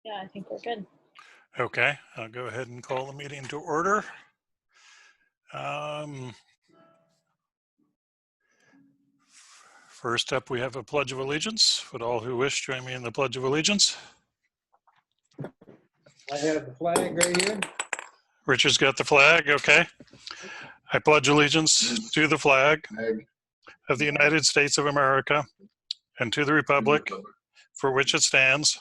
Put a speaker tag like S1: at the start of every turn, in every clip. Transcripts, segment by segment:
S1: Yeah, I think we're good.
S2: Okay, I'll go ahead and call the meeting to order. First up, we have a Pledge of Allegiance. Would all who wish join me in the Pledge of Allegiance?
S3: I have the flag right here.
S2: Richard's got the flag, okay. I pledge allegiance to the flag of the United States of America and to the republic for which it stands,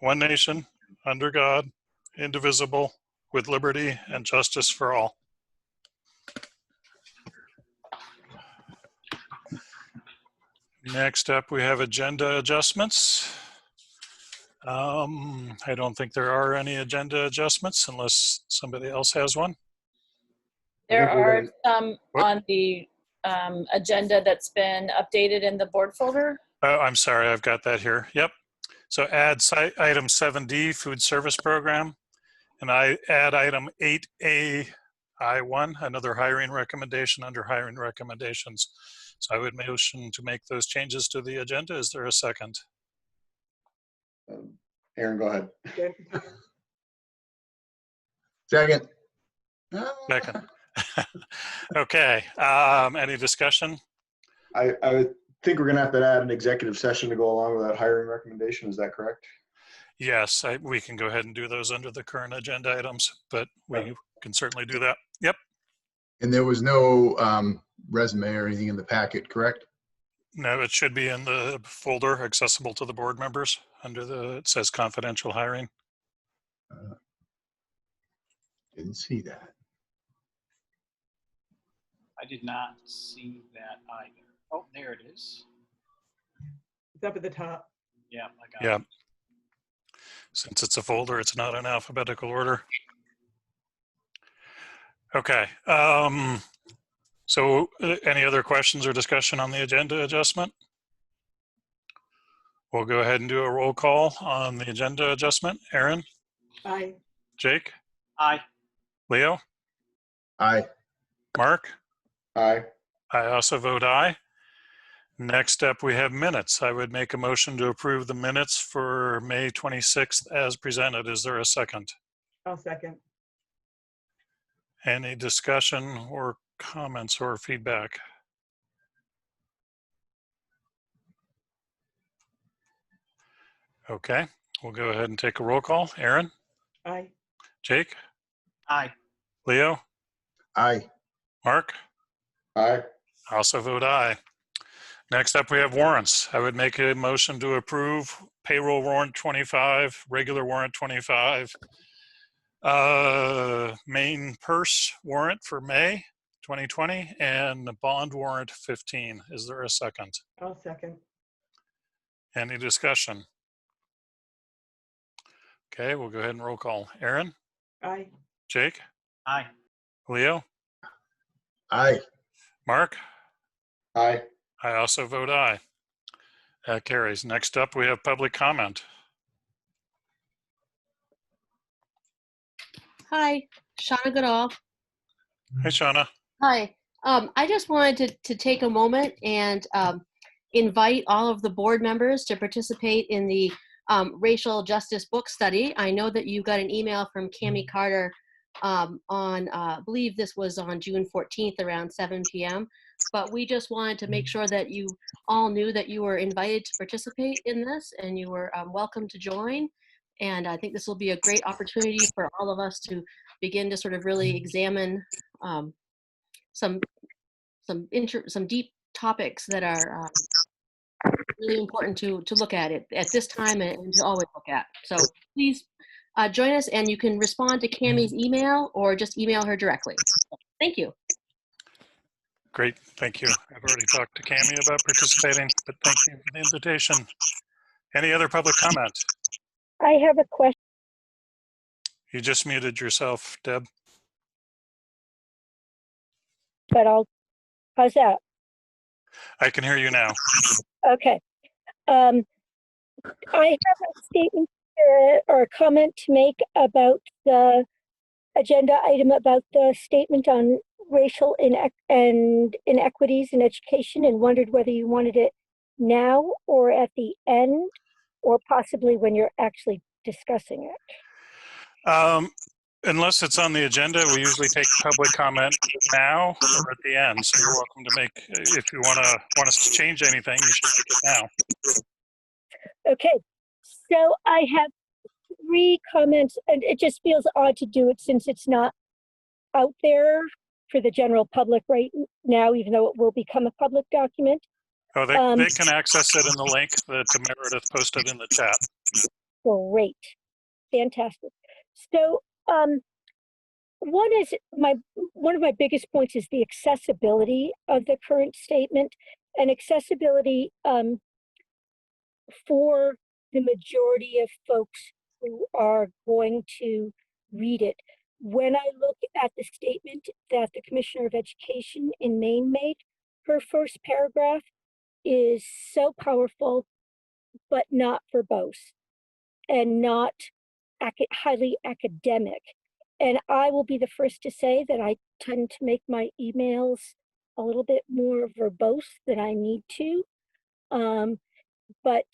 S2: one nation, under God, indivisible, with liberty and justice for all. Next up, we have agenda adjustments. I don't think there are any agenda adjustments unless somebody else has one.
S1: There are some on the agenda that's been updated in the board folder.
S2: Oh, I'm sorry, I've got that here. Yep. So add item 7D, food service program, and I add item 8A I1, another hiring recommendation under hiring recommendations. So I would motion to make those changes to the agenda. Is there a second?
S4: Aaron, go ahead.
S5: Second.
S2: Second. Okay. Any discussion?
S4: I would think we're going to have to add an executive session to go along with that hiring recommendation. Is that correct?
S2: Yes, we can go ahead and do those under the current agenda items, but we can certainly do that. Yep.
S5: And there was no resume or anything in the packet, correct?
S2: No, it should be in the folder accessible to the board members under it says confidential hiring.
S5: Didn't see that.
S6: I did not see that either. Oh, there it is.
S7: It's up at the top.
S6: Yeah, I got
S2: Yeah.
S6: it.
S2: Since it's a folder, it's not in alphabetical order. Okay. So any other questions or discussion on the agenda adjustment? We'll go ahead and do a roll call on the agenda adjustment. Aaron?
S7: Aye.
S2: Jake?
S6: Aye.
S2: Leo?
S5: Aye.
S2: Mark?
S4: Aye.
S2: I also vote aye. Next up, we have minutes. I would make a motion to approve the minutes for May 26th as presented. Is there a second?
S7: I'll second.
S2: Any discussion or comments or feedback? Okay, we'll go ahead and take a roll call. Aaron?
S7: Aye.
S2: Jake?
S6: Aye.
S2: Leo?
S5: Aye.
S2: Mark?
S4: Aye.
S2: I also vote aye. Next up, we have warrants. I would make a motion to approve payroll warrant 25, regular warrant 25, main purse warrant for May 2020, and the bond warrant 15. Is there a second?
S7: I'll second.
S2: Any discussion? Okay, we'll go ahead and roll call. Aaron?
S7: Aye.
S2: Jake?
S6: Aye.
S2: Leo?
S5: Aye.
S2: Mark?
S4: Aye.
S2: I also vote aye. That carries. Next up, we have public comment.
S8: Hi, Shauna Goodall.
S2: Hey, Shauna.
S8: Hi. I just wanted to take a moment and invite all of the board members to participate in the racial justice book study. I know that you got an email from Cami Carter on, I believe this was on June 14th around 7 p.m. But we just wanted to make sure that you all knew that you were invited to participate in this and you were welcome to join. And I think this will be a great opportunity for all of us to begin to sort of really examine some deep topics that are really important to look at it at this time and to always look at. So please join us, and you can respond to Cami's email or just email her directly. Thank you.
S2: Great, thank you. I've already talked to Cami about participating, but thank you for the invitation. Any other public comment?
S9: I have a question.
S2: You just muted yourself, Deb.
S9: But how's that?
S2: I can hear you now.
S9: Okay. I have a statement or a comment to make about the agenda item about the statement on racial inequities in education, and wondered whether you wanted it now or at the end, or possibly when you're actually discussing it.
S2: Unless it's on the agenda, we usually take public comment now or at the end. So you're welcome to make, if you want us to change anything, you should make it now.
S9: Okay, so I have 3 comments, and it just feels odd to do it since it's not out there for the general public right now, even though it will become a public document.
S2: Oh, they can access it in the link that Meredith posted in the chat.
S9: Great, fantastic. So one of my biggest points is the accessibility of the current statement, and accessibility for the majority of folks who are going to read it. When I look at the statement that the Commissioner of Education in Maine made, her first paragraph is so powerful, but not verbose and not highly academic. And I will be the first to say that I tend to make my emails a little bit more verbose than I need to. But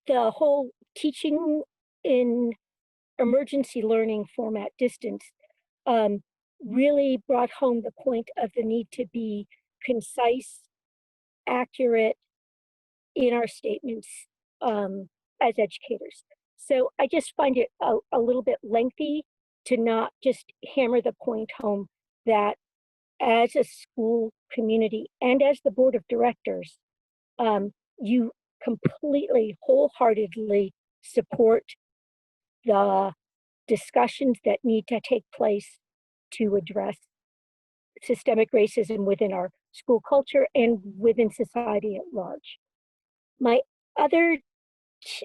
S9: the whole teaching in emergency learning format distance really brought home the point of the need to be concise, accurate in our statements as educators. So I just find it a little bit lengthy to not just hammer the point home that as a school community and as the board of directors, you completely, wholeheartedly support the discussions that need to take place to address systemic racism within our school culture and within society at large. My other,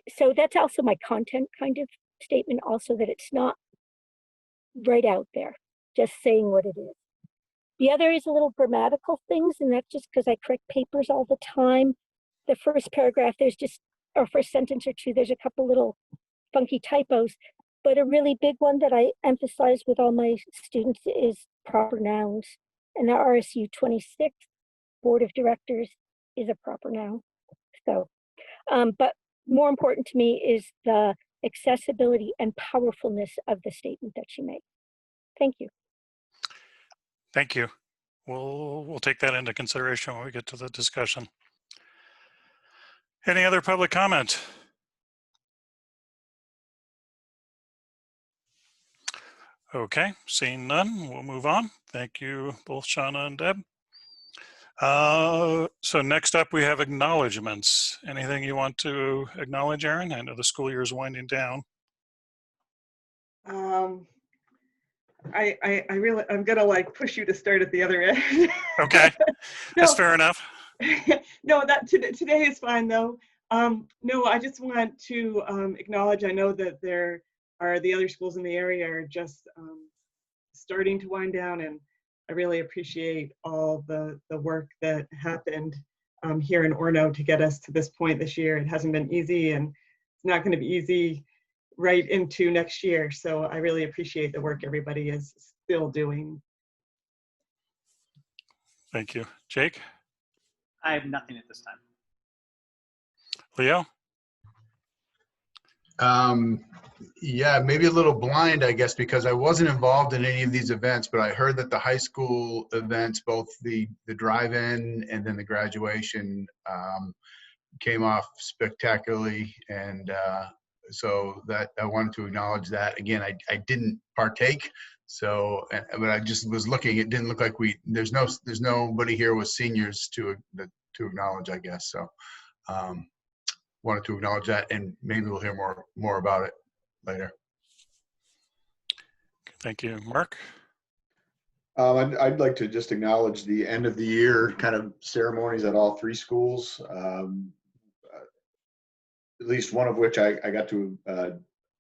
S9: so that's also my content kind of statement, also that it's not right out there, just saying what it is. The other is a little grammatical things, and that's just because I correct papers all the time. The first paragraph, there's just, or first sentence or two, there's a couple little funky typos, but a really big one that I emphasize with all my students is proper nouns. And the RSU 26 Board of Directors is a proper noun. So, but more important to me is the accessibility and powerfulness of the statement that she made. Thank you.
S2: Thank you. We'll take that into consideration when we get to the discussion. Any other public comment? Okay, seeing none, we'll move on. Thank you, both Shauna and Deb. So next up, we have acknowledgements. Anything you want to acknowledge, Erin? I know the school year is winding down.
S7: I'm gonna like push you to start at the other end.
S2: Okay, that's
S7: No.
S2: fair enough.
S7: No, today is fine though. No, I just want to acknowledge, I know that there are the other schools in the area are just starting to wind down, and I really appreciate all the work that happened here in Orono to get us to this point this year. It hasn't been easy, and it's not going to be easy right into next year. So I really appreciate the work everybody is still doing.
S2: Thank you. Jake?
S6: I have nothing at this time.
S2: Leo?
S5: Yeah, maybe a little blind, I guess, because I wasn't involved in any of these events, but I heard that the high school events, both the drive-in and then the graduation, came off spectacularly. And so that I wanted to acknowledge that. Again, I didn't partake. So, but I just was looking, it didn't look like there's nobody here with seniors to acknowledge, I guess. So, wanted to acknowledge that, and maybe we'll hear more about it later.
S2: Thank you. Mark?
S4: I'd like to just acknowledge the end of the year kind of ceremonies at all 3 schools, at least one of which I got to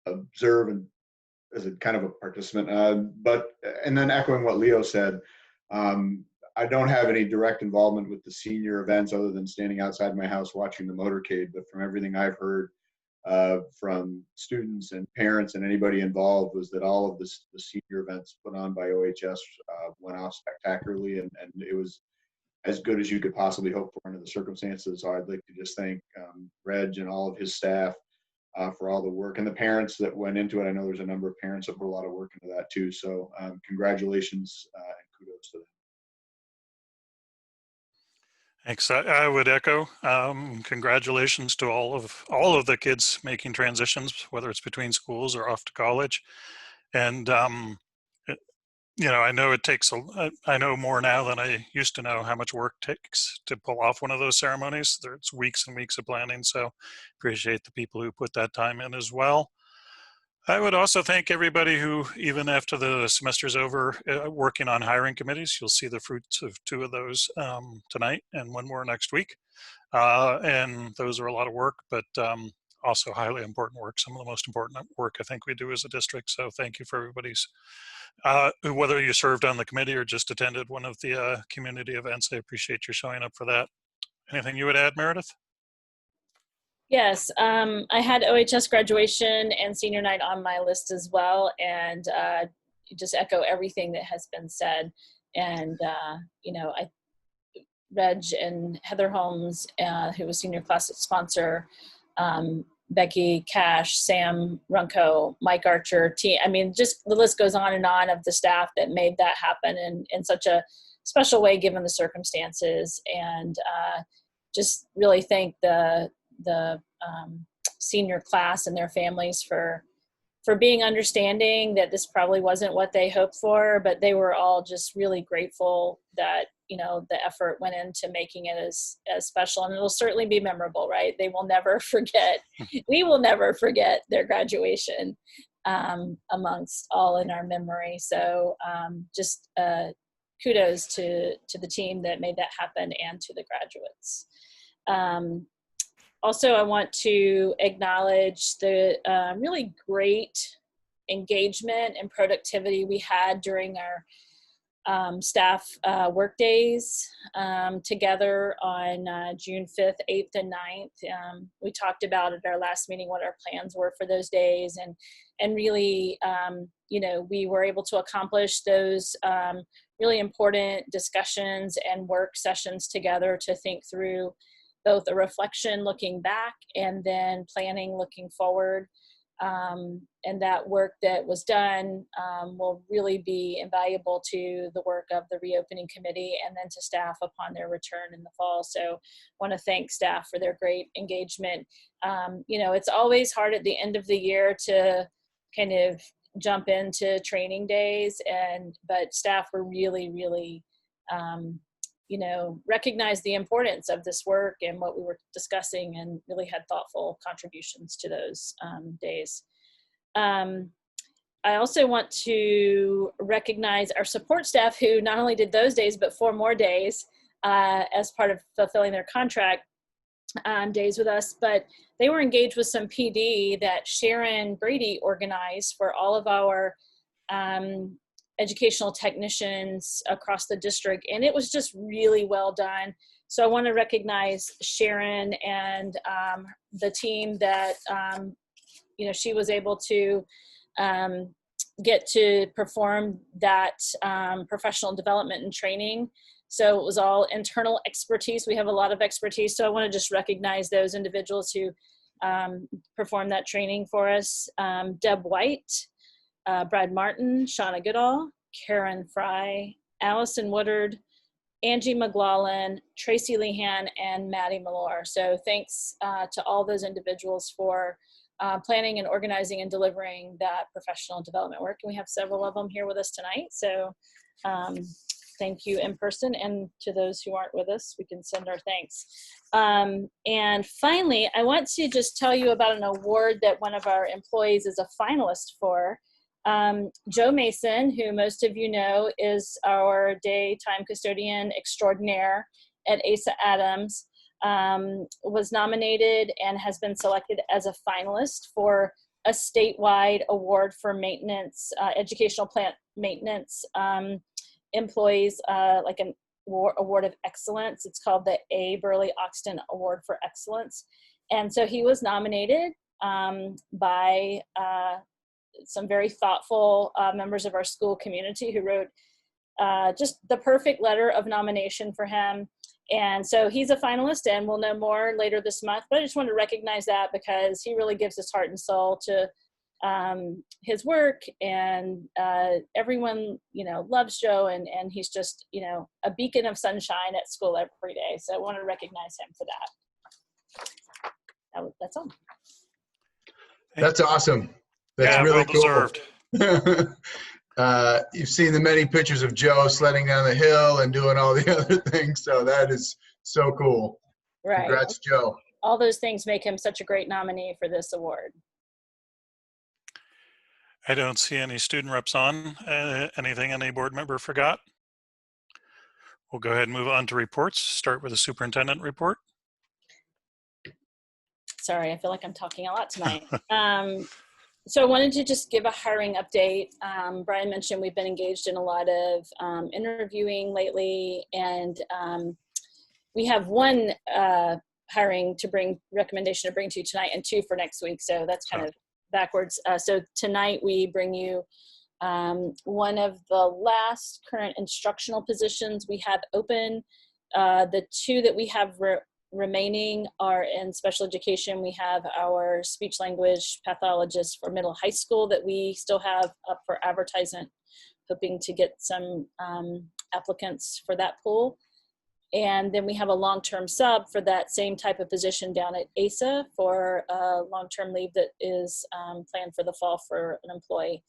S4: observe and as a kind of a participant. And then echoing what Leo said, I don't have any direct involvement with the senior events other than standing outside my house watching the motorcade, but from everything I've heard from students and parents and anybody involved was that all of the senior events put on by OHS went off spectacularly, and it was as good as you could possibly hope for under the circumstances. So I'd like to just thank Reg and all of his staff for all the work, and the parents that went into it. I know there's a number of parents that put a lot of work into that too. So congratulations and kudos to them.
S2: Thanks. I would echo congratulations to all of the kids making transitions, whether it's between schools or off to college. And you know, I know it takes I know more now than I used to know how much work takes to pull off one of those ceremonies. There's weeks and weeks of planning, so appreciate the people who put that time in as well. I would also thank everybody who, even after the semester's over, working on hiring committees. You'll see the fruits of 2 of those tonight and 1 more next week. And those are a lot of work, but also highly important work. Some of the most important work I think we do as a district. So thank you for everybody's, whether you served on the committee or just attended one of the community events. I appreciate you showing up for that. Anything you would add, Meredith?
S1: Yes, I had OHS graduation and senior night on my list as well, and just echo everything that has been said. And you know, Reg and Heather Holmes, who was senior class sponsor, Becky Cash, Sam Runco, Mike Archer, I mean, just the list goes on and on of the staff that made that happen in such a special way given the circumstances. And just really thank the senior class and their families for being understanding that this probably wasn't what they hoped for, but they were all just really grateful that, you know, the effort went into making it as special, and it'll certainly be memorable, right? They will never forget, we will never forget their graduation amongst all in our memory. So just kudos to the team that made that happen and to the graduates. Also, I want to acknowledge the really great engagement and productivity we had during our staff work days together on June 5th, 8th, and 9th. We talked about at our last meeting what our plans were for those days, and really, you know, we were able to accomplish those really important discussions and work sessions together to think through both a reflection looking back and then planning looking forward. And that work that was done will really be invaluable to the work of the reopening committee and then to staff upon their return in the fall. So I want to thank staff for their great engagement. You know, it's always hard at the end of the year to kind of jump into training days, but staff were really you know, recognize the importance of this work and what we were discussing, and really had thoughtful contributions to those days. I also want to recognize our support staff who not only did those days, but 4 more days as part of fulfilling their contract days with us, but they were engaged with some PD that Sharon Brady organized for all of our educational technicians across the district, and it was just really well done. So I want to recognize Sharon and the team that you know, she was able to get to perform that professional development and training. So it was all internal expertise. We have a lot of expertise, so I want to just recognize those individuals who performed that training for us. Deb White, Brad Martin, Shauna Goodall, Karen Fry, Allison Woodard, Angie McLaughlin, Tracy Lehan, and Maddie Malore. So thanks to all those individuals for planning and organizing and delivering that professional development work. And we have several of them here with us tonight. So thank you in person, and to those who aren't with us, we can send our thanks. And finally, I want to just tell you about an award that one of our employees is a finalist for. Joe Mason, who most of you know is our daytime custodian extraordinaire at Asa Adams, was nominated and has been selected as a finalist for a statewide award for maintenance, educational plant maintenance employees, like an award of excellence. It's called the A. Burley Oxton Award for Excellence. And so he was nominated by some very thoughtful members of our school community who wrote just the perfect letter of nomination for him. And so he's a finalist, and we'll know more later this month. But I just want to recognize that because he really gives his heart and soul to his work, and everyone, loves Joe, and he's just, a beacon of sunshine at school every day. So I want to recognize him for that. That's all.
S5: That's awesome. That's
S2: Yeah,
S5: really
S2: well
S5: cool. You've seen the many pictures of Joe sledding down the hill and doing all the other things. So that is so cool.
S1: Right.
S5: Congrats, Joe.
S1: All those things make him such a great nominee for this award.
S2: I don't see any student reps on. Anything any board member forgot? We'll go ahead and move on to reports. Start with the superintendent report.
S1: Sorry, I feel like I'm talking a lot tonight. So I wanted to just give a hiring update. Brian mentioned we've been engaged in a lot of interviewing lately, and we have one hiring recommendation to bring to you tonight, and 2 for next week. So that's kind of backwards. So tonight we bring you one of the last current instructional positions we have open. The 2 that we have remaining are in special education. We have our speech language pathologist for middle high school that we still have up for advertisement, hoping to get some applicants for that pool. And then we have a long-term sub for that same type of position down at ASA for a long-term leave that is planned for the fall for an employee.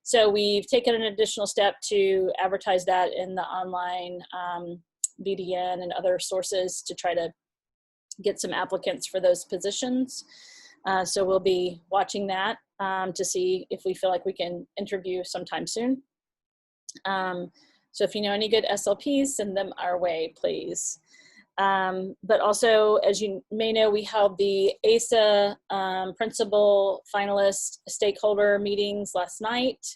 S1: So we've taken an additional step to advertise that in the online BDN and other sources to try to get some applicants for those positions. So we'll be watching that to see if we feel like we can interview sometime soon. So if you know any good SLPs, send them our way, please. But also, as you may know, we held the ASA principal finalist stakeholder meetings last night.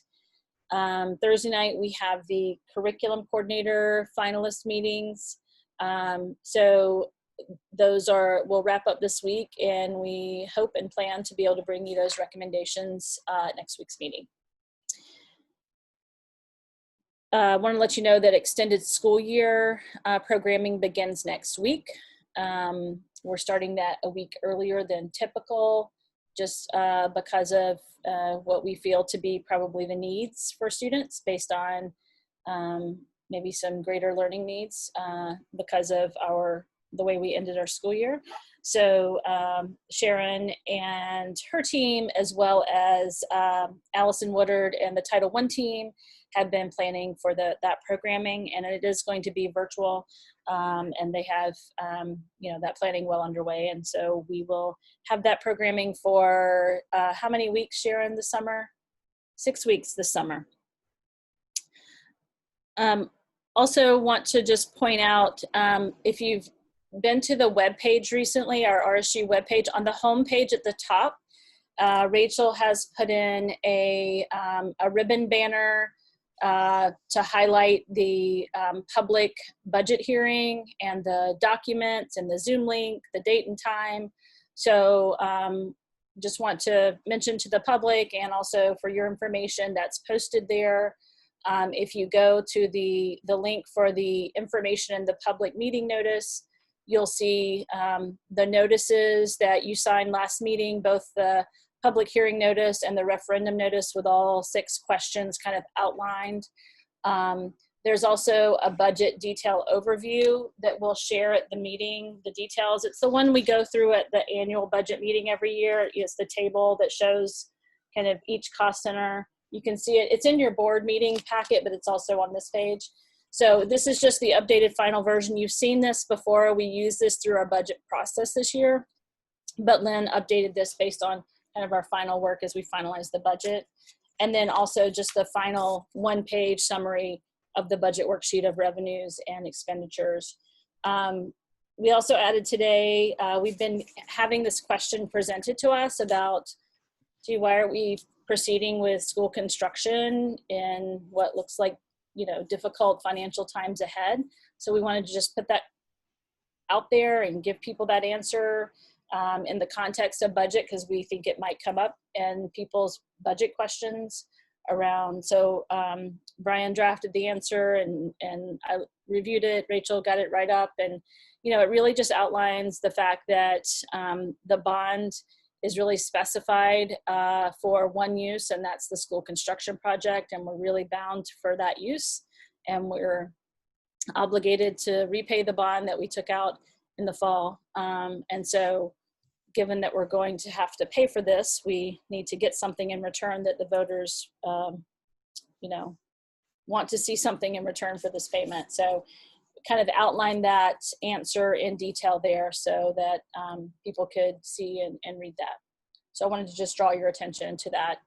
S1: Thursday night, we have the curriculum coordinator finalist meetings. So those will wrap up this week, and we hope and plan to be able to bring you those recommendations next week's meeting. I want to let you know that extended school year programming begins next week. We're starting that a week earlier than typical, just because of what we feel to be probably the needs for students based on maybe some greater learning needs because of the way we ended our school year. So Sharon and her team, as well as Allison Woodard and the Title I team, have been planning for that programming, and it is going to be virtual, and they have that planning well underway. And so we will have that programming for how many weeks, Sharon, this summer? 6 weeks this summer. Also want to just point out, if you've been to the webpage recently, our RSU webpage, on the home page at the top, Rachel has put in a ribbon banner to highlight the public budget hearing and the documents and the Zoom link, the date and time. So just want to mention to the public, and also for your information, that's posted there. If you go to the link for the information in the public meeting notice, you'll see the notices that you signed last meeting, both the public hearing notice and the referendum notice with all 6 questions kind of outlined. There's also a budget detail overview that we'll share at the meeting, the details. It's the one we go through at the annual budget meeting every year. It's the table that shows kind of each cost center. You can see it. It's in your board meeting packet, but it's also on this page. So this is just the updated final version. You've seen this before. We used this through our budget process this year, but Lynn updated this based on kind of our final work as we finalize the budget. And then also just the final 1-page summary of the budget worksheet of revenues and expenditures. We also added today, we've been having this question presented to us about, gee, why aren't we proceeding with school construction in what looks like, difficult financial times ahead? So we wanted to just put that out there and give people that answer in the context of budget, because we think it might come up in people's budget questions. around. So Brian drafted the answer and I reviewed it. Rachel got it right up, and it really just outlines the fact that the bond is really specified for one use, and that's the school construction project, and we're really bound for that use, and we're obligated to repay the bond that we took out in the fall. And so given that we're going to have to pay for this, we need to get something in return that the voters, want to see something in return for this payment. So kind of outline that answer in detail there so that people could see and read that. So I wanted to just draw your attention to that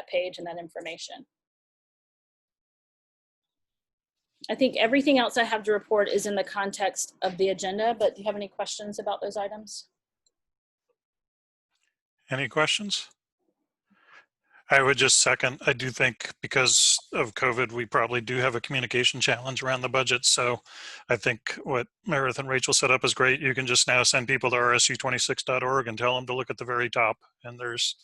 S1: page and that information. I think everything else I have to report is in the context of the agenda, but do you have any questions about those items?
S2: Any questions? I would just second, I do think because of COVID, we probably do have a communication challenge around the budget. So I think what Meredith and Rachel set up is great. You can just now send people to rsu26.org and tell them to look at the very top, and there's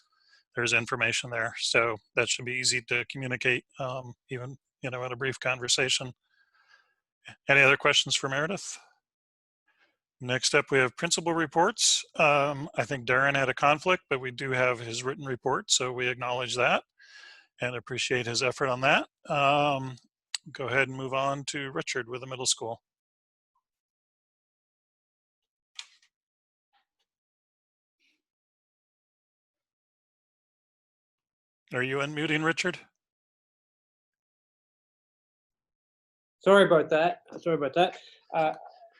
S2: information there. So that should be easy to communicate, even, in a brief conversation. Any other questions for Meredith? Next up, we have principal reports. I think Darren had a conflict, but we do have his written report, so we acknowledge that and appreciate his effort on that. Go ahead and move on to Richard with the middle school. Are you unmuting, Richard?
S3: Sorry about that.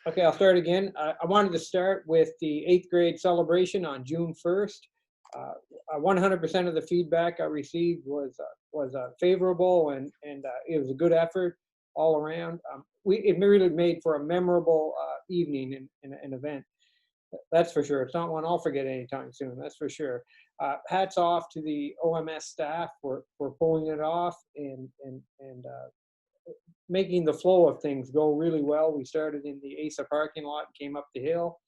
S3: Okay, I'll start again. I wanted to start with the 8th grade celebration on June 1st. 100% of the feedback I received was favorable, and it was a good effort all around. It really made for a memorable evening and an event. That's for sure. It's not one I'll forget anytime soon. That's for sure. Hats off to the OMS staff for pulling it off and making the flow of things go really well. We started in the ASA parking lot, came up the hill,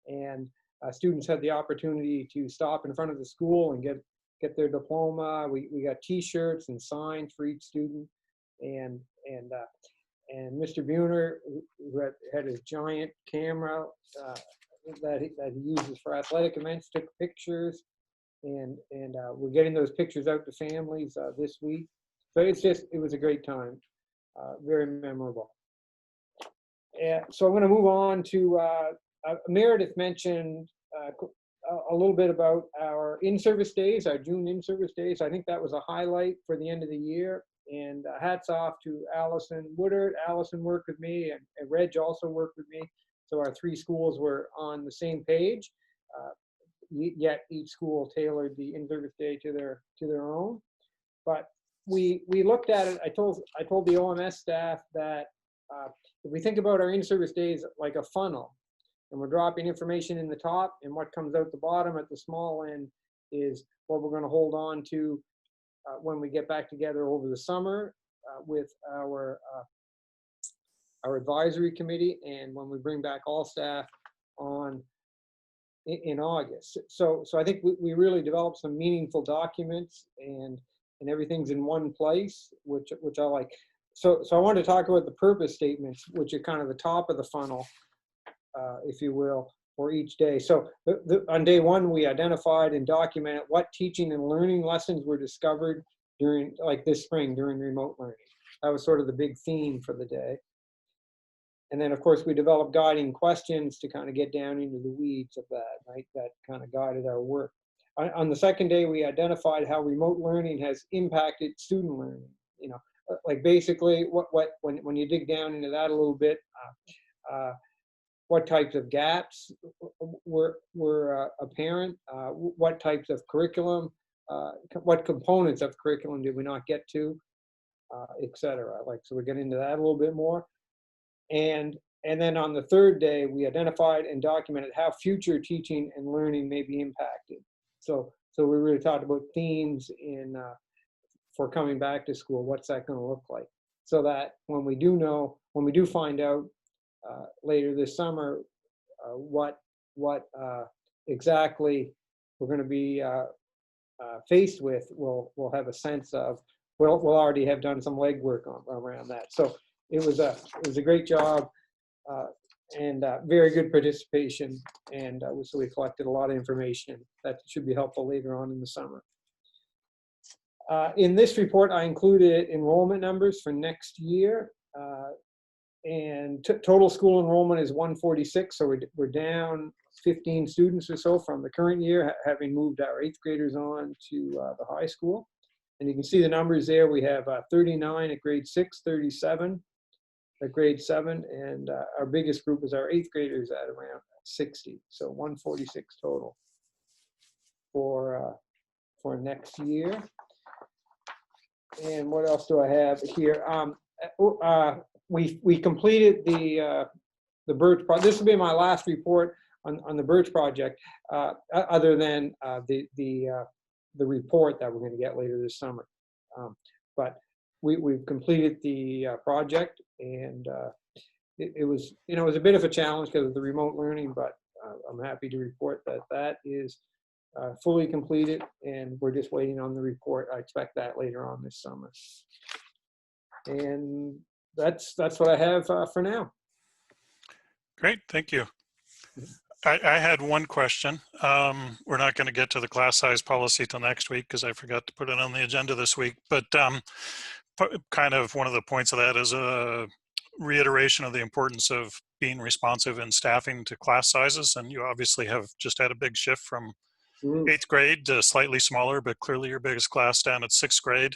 S3: and students had the opportunity to stop in front of the school and get their diploma. We got T-shirts and signs for each student, and Mr. Buhner, who had his giant camera that he uses for athletic events, took pictures, and we're getting those pictures out to families this week. So it was a great time. Very memorable. So I'm going to move on to Meredith mentioned a little bit about our in-service days, our June in-service days. I think that was a highlight for the end of the year. And hats off to Allison Woodard. Allison worked with me, and Reg also worked with me. So our 3 schools were on the same page. Yet each school tailored the in-service day to their own. But we looked at it. I told the OMS staff that if we think about our in-service days like a funnel, and we're dropping information in the top, and what comes out the bottom at the small end is what we're going to hold on to when we get back together over the summer with our advisory committee, and when we bring back all staff in August. So I think we really developed some meaningful documents, and everything's in one place, which I like. So I wanted to talk about the purpose statements, which are kind of the top of the funnel, if you will, for each day. So on day 1, we identified and documented what teaching and learning lessons were discovered during, like this spring, during remote learning. That was sort of the big theme for the day. And then, of course, we developed guiding questions to kind of get down into the weeds of that, right? That kind of guided our work. On the second day, we identified how remote learning has impacted student learning. Like basically, when you dig down into that a little bit, what types of gaps were apparent? What types of curriculum? What components of curriculum did we not get to, et cetera? So we get into that a little bit more. And then on the third day, we identified and documented how future teaching and learning may be impacted. So we really talked about themes for coming back to school. What's that going to look like? So that when we do find out later this summer what exactly we're going to be faced with, we'll have a sense of we'll already have done some legwork around that. So it was a great job, and very good participation. And so we collected a lot of information that should be helpful later on in the summer. In this report, I included enrollment numbers for next year. And total school enrollment is 146, so we're down 15 students or so from the current year, having moved our 8th graders on to the high school. And you can see the numbers there. We have 39 at grade 6, 37 at grade 7, and our biggest group is our 8th graders at around 60. So 146 total for next year. And what else do I have here? We completed the Birch project. This will be my last report on the Birch project, other than the report that we're going to get later this summer. But we've completed the project, and it was a bit of a challenge because of the remote learning, but I'm happy to report that is fully completed, and we're just waiting on the report. I expect that later on this summer. And that's what I have for now.
S2: Great, thank you. I had one question. We're not going to get to the class size policy till next week because I forgot to put it on the agenda this week, but kind of one of the points of that is a reiteration of the importance of being responsive in staffing to class sizes. And you obviously have just had a big shift from 8th grade to slightly smaller, but clearly your biggest class down at 6th grade.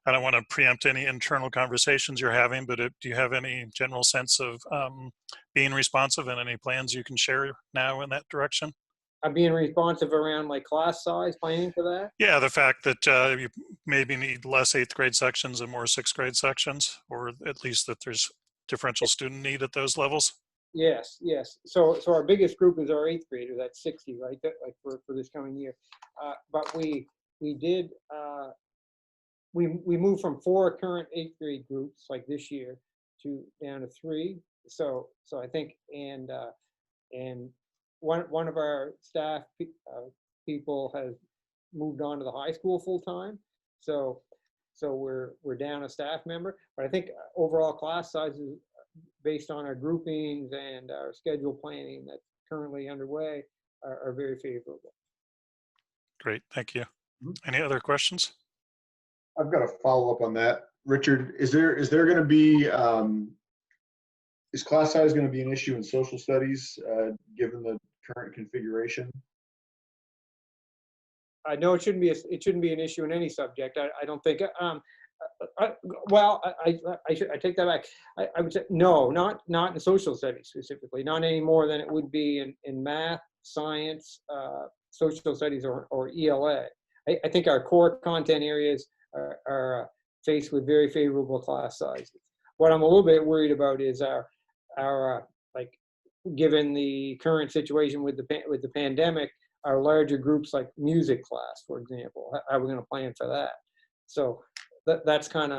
S2: I don't want to preempt any internal conversations you're having, but do you have any general sense of being responsive and any plans you can share now in that direction?
S3: Being responsive around like class size, planning for that?
S2: Yeah, the fact that you maybe need less 8th grade sections and more 6th grade sections, or at least that there's differential student need at those levels.
S3: Yes. So our biggest group is our 8th grader. That's 60, right? Like for this coming year. But we did. We moved from 4 current 8th grade groups like this year down to 3. So I think and one of our staff people has moved on to the high school full time. So we're down a staff member. But I think overall class sizes, based on our groupings and our schedule planning that's currently underway, are very favorable.
S2: Great, thank you. Any other questions?
S4: I've got a follow-up on that. Richard, is there going to be, is class size going to be an issue in social studies given the current configuration?
S3: I know it shouldn't be an issue in any subject. I don't think. I take that back. I would say no, not in social studies specifically, not any more than it would be in math, science, social studies, or ELA. I think our core content areas are faced with very favorable class sizes. What I'm a little bit worried about is our like, given the current situation with the pandemic, our larger groups like music class, for example, how are we going to plan for that? So that's what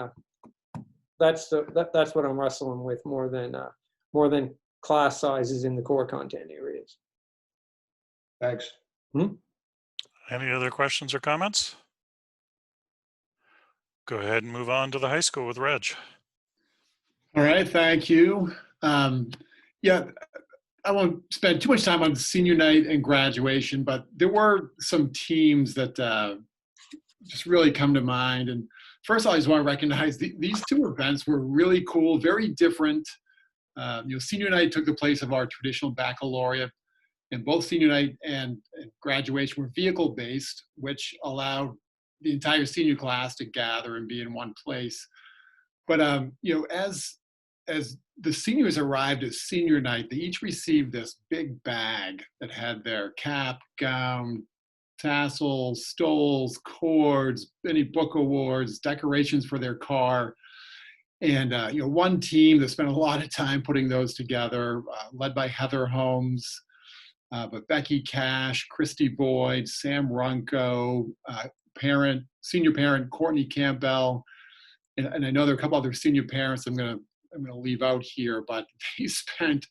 S3: I'm wrestling with more than class sizes in the core content areas.
S4: Thanks.
S2: Any other questions or comments? Go ahead and move on to the high school with Reg.
S10: All right, thank you. Yeah, I won't spend too much time on senior night and graduation, but there were some teams that just really come to mind. And first of all, I just want to recognize these 2 events were really cool, very different. Senior night took the place of our traditional baccalaureate, and both senior night and graduation were vehicle-based, which allowed the entire senior class to gather and be in one place. But as the seniors arrived at senior night, they each received this big bag that had their cap, gown, tassels, stoles, cords, any book awards, decorations for their car. And one team that spent a lot of time putting those together, led by Heather Holmes, but Becky Cash, Christy Boyd, Sam Runco, senior parent Courtney Campbell, and I know there are a couple other senior parents I'm gonna leave out here, but they spent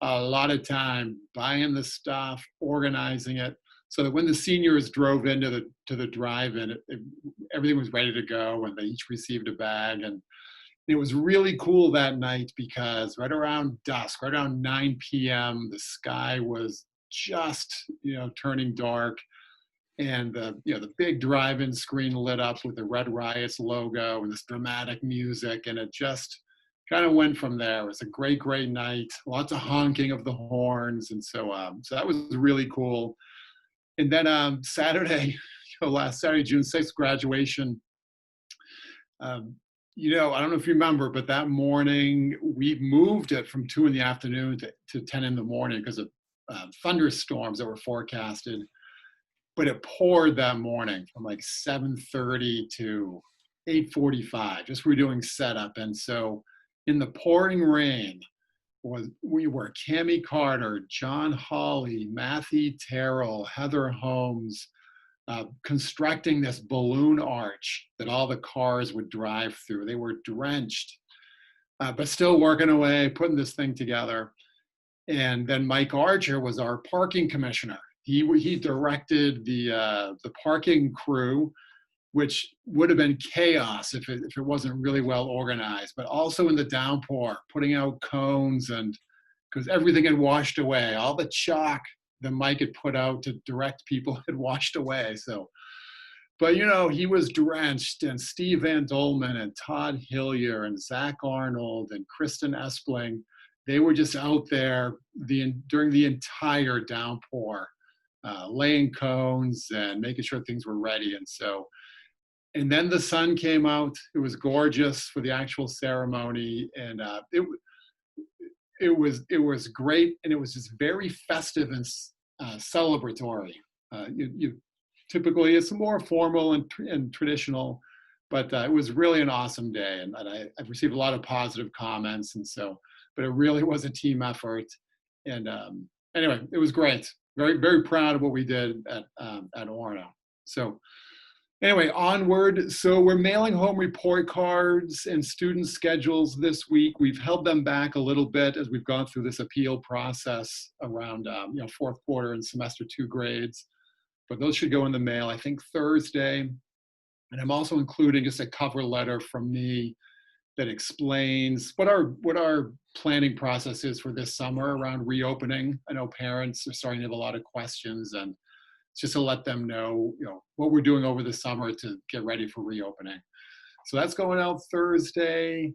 S10: a lot of time buying the stuff, organizing it, so that when the seniors drove into the drive-in, everything was ready to go, and they each received a bag. And it was really cool that night because right around dusk, right around 9 p.m., the sky was just, turning dark. And the big drive-in screen lit up with the Red Riots logo and this dramatic music, and it just kind of went from there. It was a great, great night. Lots of honking of the horns, and so that was really cool. And then Saturday, last Saturday, June 6th, graduation. I don't know if you remember, but that morning we moved it from 2 in the afternoon to 10 in the morning because of thunderstorms that were forecasted. But it poured that morning from like 7:30 to 8:45. Just we're doing setup, and so in the pouring rain, we were Cammie Carter, John Hawley, Matthew Terrell, Heather Holmes, constructing this balloon arch that all the cars would drive through. They were drenched, but still working away, putting this thing together. And then Mike Archer was our parking commissioner. He directed the parking crew, which would have been chaos if it wasn't really well organized, but also in the downpour, putting out cones, and because everything had washed away, all the chalk that Mike had put out to direct people had washed away. So, but he was drenched, and Steve Van Dolman and Todd Hillier and Zach Arnold and Kristen Espling, they were just out there during the entire downpour, laying cones and making sure things were ready. And then the sun came out. It was gorgeous for the actual ceremony, and it was great, and it was just very festive and celebratory. Typically it's more formal and traditional, but it was really an awesome day, and I've received a lot of positive comments, but it really was a team effort. And anyway, it was great. Very, very proud of what we did at Orono. So anyway, onward. So we're mailing home report cards and student schedules this week. We've held them back a little bit as we've gone through this appeal process around fourth quarter and semester 2 grades. But those should go in the mail, I think, Thursday. And I'm also including just a cover letter from me that explains what our planning process is for this summer around reopening. I know parents are starting to have a lot of questions, and just to let them know, what we're doing over the summer to get ready for reopening. So that's going out Thursday.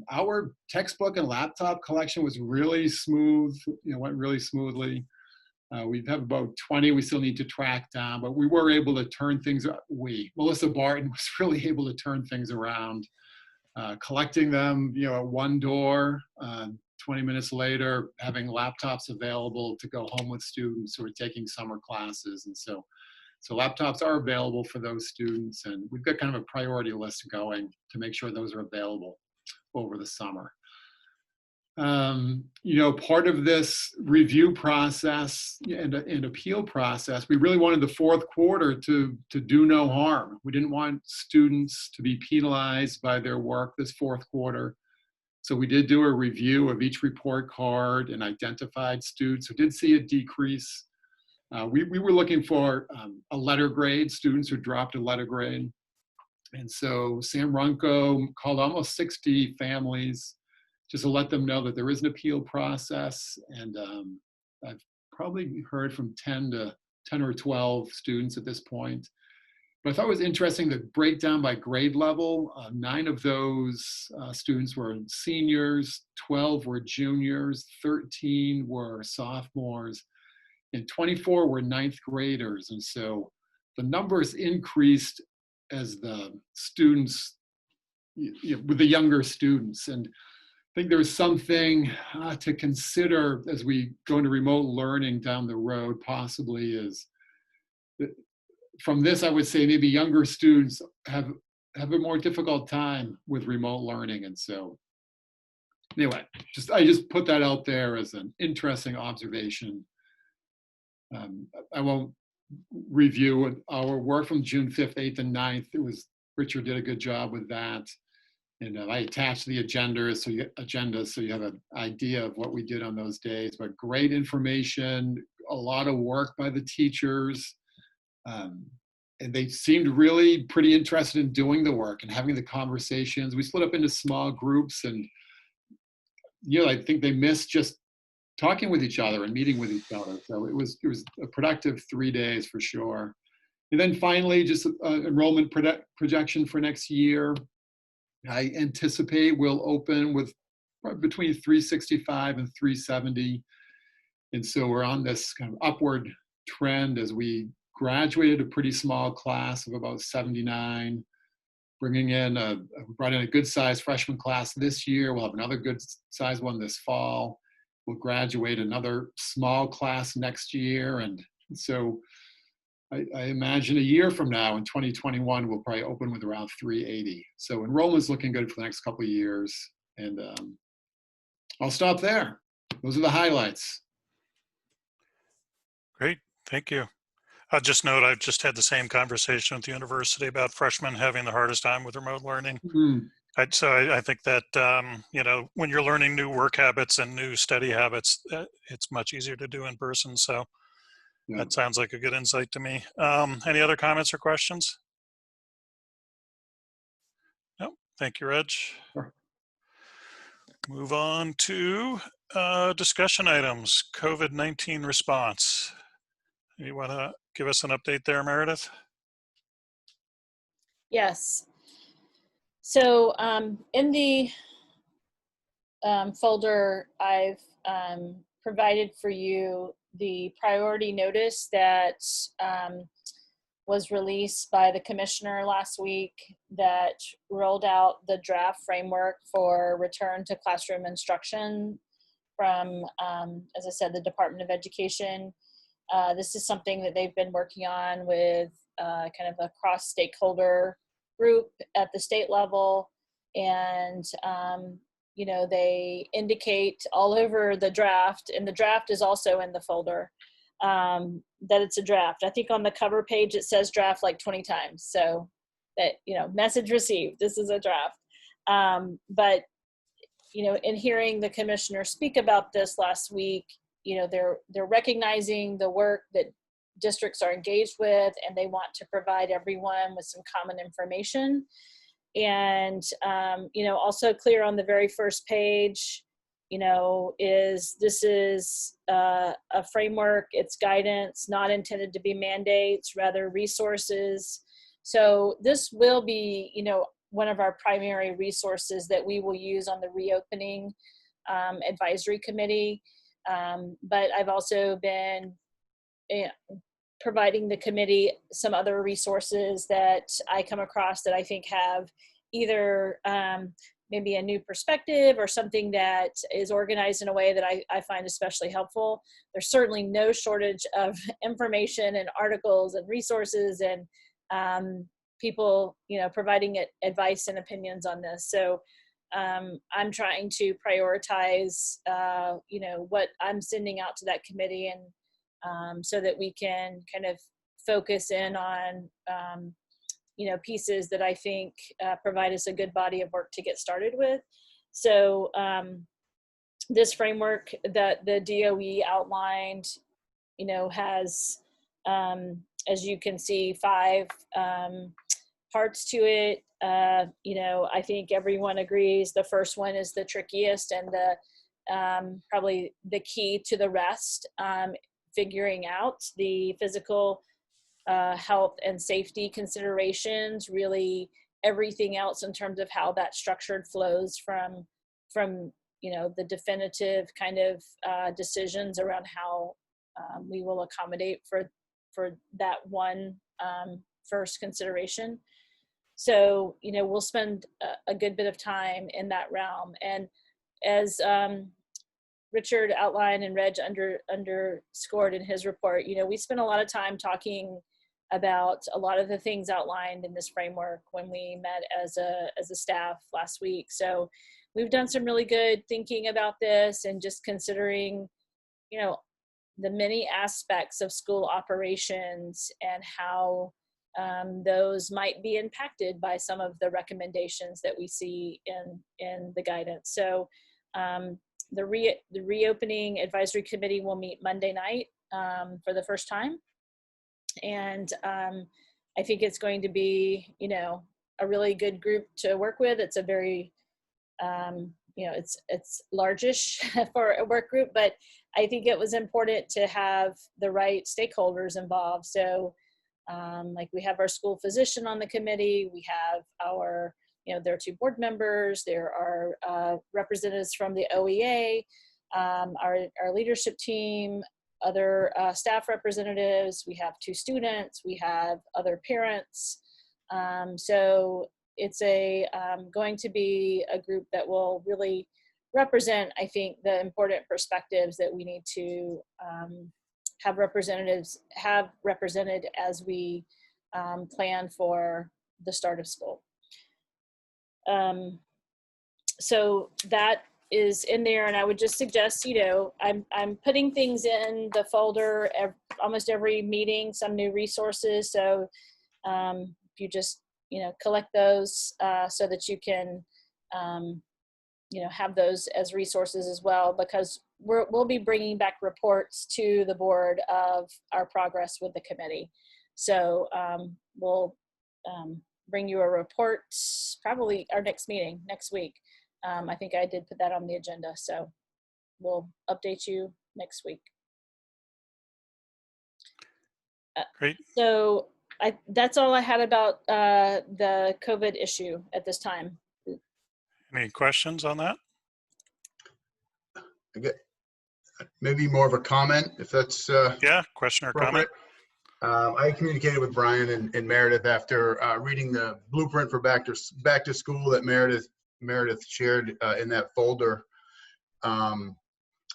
S10: Our textbook and laptop collection was really smooth, went really smoothly. We have about 20 we still need to track down, but we were able to turn things, Melissa Barton was really able to turn things around, collecting them, at one door, 20 minutes later, having laptops available to go home with students who are taking summer classes. And so laptops are available for those students, and we've got kind of a priority list going to make sure those are available over the summer. Part of this review process and appeal process, we really wanted the fourth quarter to do no harm. We didn't want students to be penalized by their work this fourth quarter. So we did do a review of each report card and identified students who did see a decrease. We were looking for a letter grade, students who dropped a letter grade. And so Sam Runco called almost 60 families just to let them know that there is an appeal process. And I've probably heard from 10 or 12 students at this point. But I thought it was interesting the breakdown by grade level. 9 of those students were seniors, 12 were juniors, 13 were sophomores, and 24 were ninth graders. And so the numbers increased as the students, with the younger students. And I think there's something to consider as we go into remote learning down the road, possibly, is that from this, I would say maybe younger students have a more difficult time with remote learning. And so anyway, I just put that out there as an interesting observation. I won't review our work from June 5th, 8th, and 9th. Richard did a good job with that. And I attached the agendas so you have an idea of what we did on those days. But great information, a lot of work by the teachers. And they seemed really pretty interested in doing the work and having the conversations. We split up into small groups, and I think they missed just talking with each other and meeting with each other. So it was a productive 3 days for sure. And then finally, just enrollment projection for next year. I anticipate we'll open with between 365 and 370. And so we're on this kind of upward trend as we graduated a pretty small class of about 79, brought in a good sized freshman class this year. We'll have another good sized one this fall. We'll graduate another small class next year. And so I imagine a year from now in 2021, we'll probably open with around 380. So enrollment's looking good for the next couple of years. And I'll stop there. Those are the highlights.
S2: Great, thank you. I'll just note I've just had the same conversation with the university about freshmen having the hardest time with remote learning. So I think that, when you're learning new work habits and new study habits, it's much easier to do in person. So that sounds like a good insight to me. Any other comments or questions? No, thank you, Reg.
S10: Sure.
S2: Move on to discussion items, COVID-19 response. You want to give us an update there, Meredith?
S1: Yes. So in the folder, I've provided for you the priority notice that was released by the commissioner last week that rolled out the draft framework for return to classroom instruction from, as I said, the Department of Education. This is something that they've been working on with kind of a cross-stakeholder group at the state level. And, they indicate all over the draft, and the draft is also in the folder, that it's a draft. I think on the cover page, it says draft like 20 times. So that, message received, this is a draft. But, in hearing the commissioner speak about this last week, they're recognizing the work that districts are engaged with, and they want to provide everyone with some common information. And, also clear on the very first page, this is a framework, it's guidance, not intended to be mandates, rather resources. So this will be, one of our primary resources that we will use on the reopening advisory committee. But I've also been providing the committee some other resources that I come across that I think have either maybe a new perspective or something that is organized in a way that I find especially helpful. There's certainly no shortage of information and articles and resources and people, providing advice and opinions on this. So I'm trying to prioritize, what I'm sending out to that committee, and so that we can kind of focus in on, pieces that I think provide us a good body of work to get started with. So this framework that the DOE outlined, has, as you can see, 5 parts to it. I think everyone agrees the first one is the trickiest and the probably the key to the rest, figuring out the physical health and safety considerations, really everything else in terms of how that structured flows from the definitive kind of decisions around how we will accommodate for that one first consideration. So, we'll spend a good bit of time in that realm. And as Richard outlined and Reg underscored in his report, we spent a lot of time talking about a lot of the things outlined in this framework when we met as a staff last week. So we've done some really good thinking about this and just considering, the many aspects of school operations and how those might be impacted by some of the recommendations that we see in the guidance. So the reopening advisory committee will meet Monday night for the first time. And I think it's going to be, you know, a really good group to work with. It's a very, you know, it's largish for a work group, but I think it was important to have the right stakeholders involved. So like we have our school physician on the committee, we have our, you know, there are 2 board members, there are representatives from the OEA, our leadership team, other staff representatives, we have 2 students, we have other parents. So it's going to be a group that will really represent, I think, the important perspectives that we need to have represented as we plan for the start of school. So that is in there, and I would just suggest, you know, I'm putting things in the folder almost every meeting, some new resources. So if you just, you know, collect those so that you can, you know, have those as resources as well, because we'll be bringing back reports to the board of our progress with the committee. So we'll bring you a report, probably our next meeting next week. I think I did put that on the agenda, so we'll update you next week.
S2: Great.
S1: So that's all I had about the COVID issue at this time.
S2: Any questions on that?
S5: Okay. Maybe more of a comment, if that's
S2: Yeah, question or comment.
S5: I communicated with Brian and Meredith after reading the blueprint for back to school that Meredith shared in that folder. And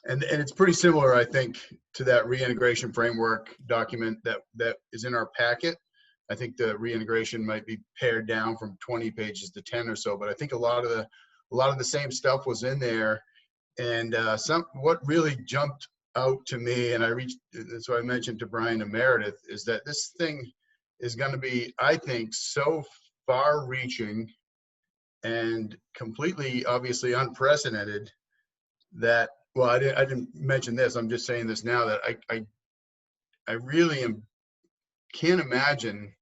S5: it's pretty similar, I think, to that reintegration framework document that is in our packet. I think the reintegration might be pared down from 20 pages to 10 or so, but I think a lot of the same stuff was in there. And what really jumped out to me, and that's what I mentioned to Brian and Meredith, is that this thing is going to be, I think, so far-reaching and completely, obviously, unprecedented that, well, I didn't mention this. I'm just saying this now, that I really can't imagine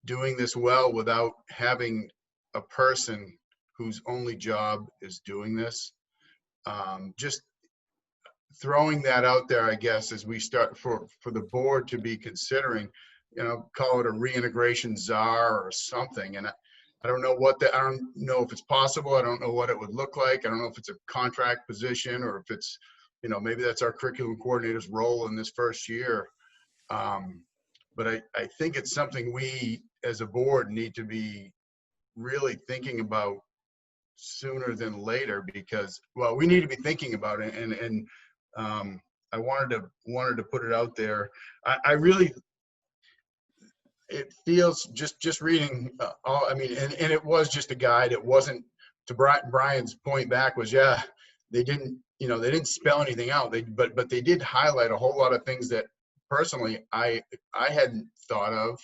S5: doing this well without having a person whose only job is doing this. Just throwing that out there, I guess, as we start for the board to be considering, you know, call it a reintegration czar or something. And I don't know I don't know if it's possible. I don't know what it would look like. I don't know if it's a contract position or if it's, you know, maybe that's our curriculum coordinator's role in this first year. But I think it's something we as a board need to be really thinking about sooner than later, because, well, we need to be thinking about it. And I wanted to put it out there. I really, it feels just reading I mean, and it was just a guide. It wasn't, to Brian's point back, was, yeah, they didn't spell anything out. But they did highlight a whole lot of things that personally I hadn't thought of.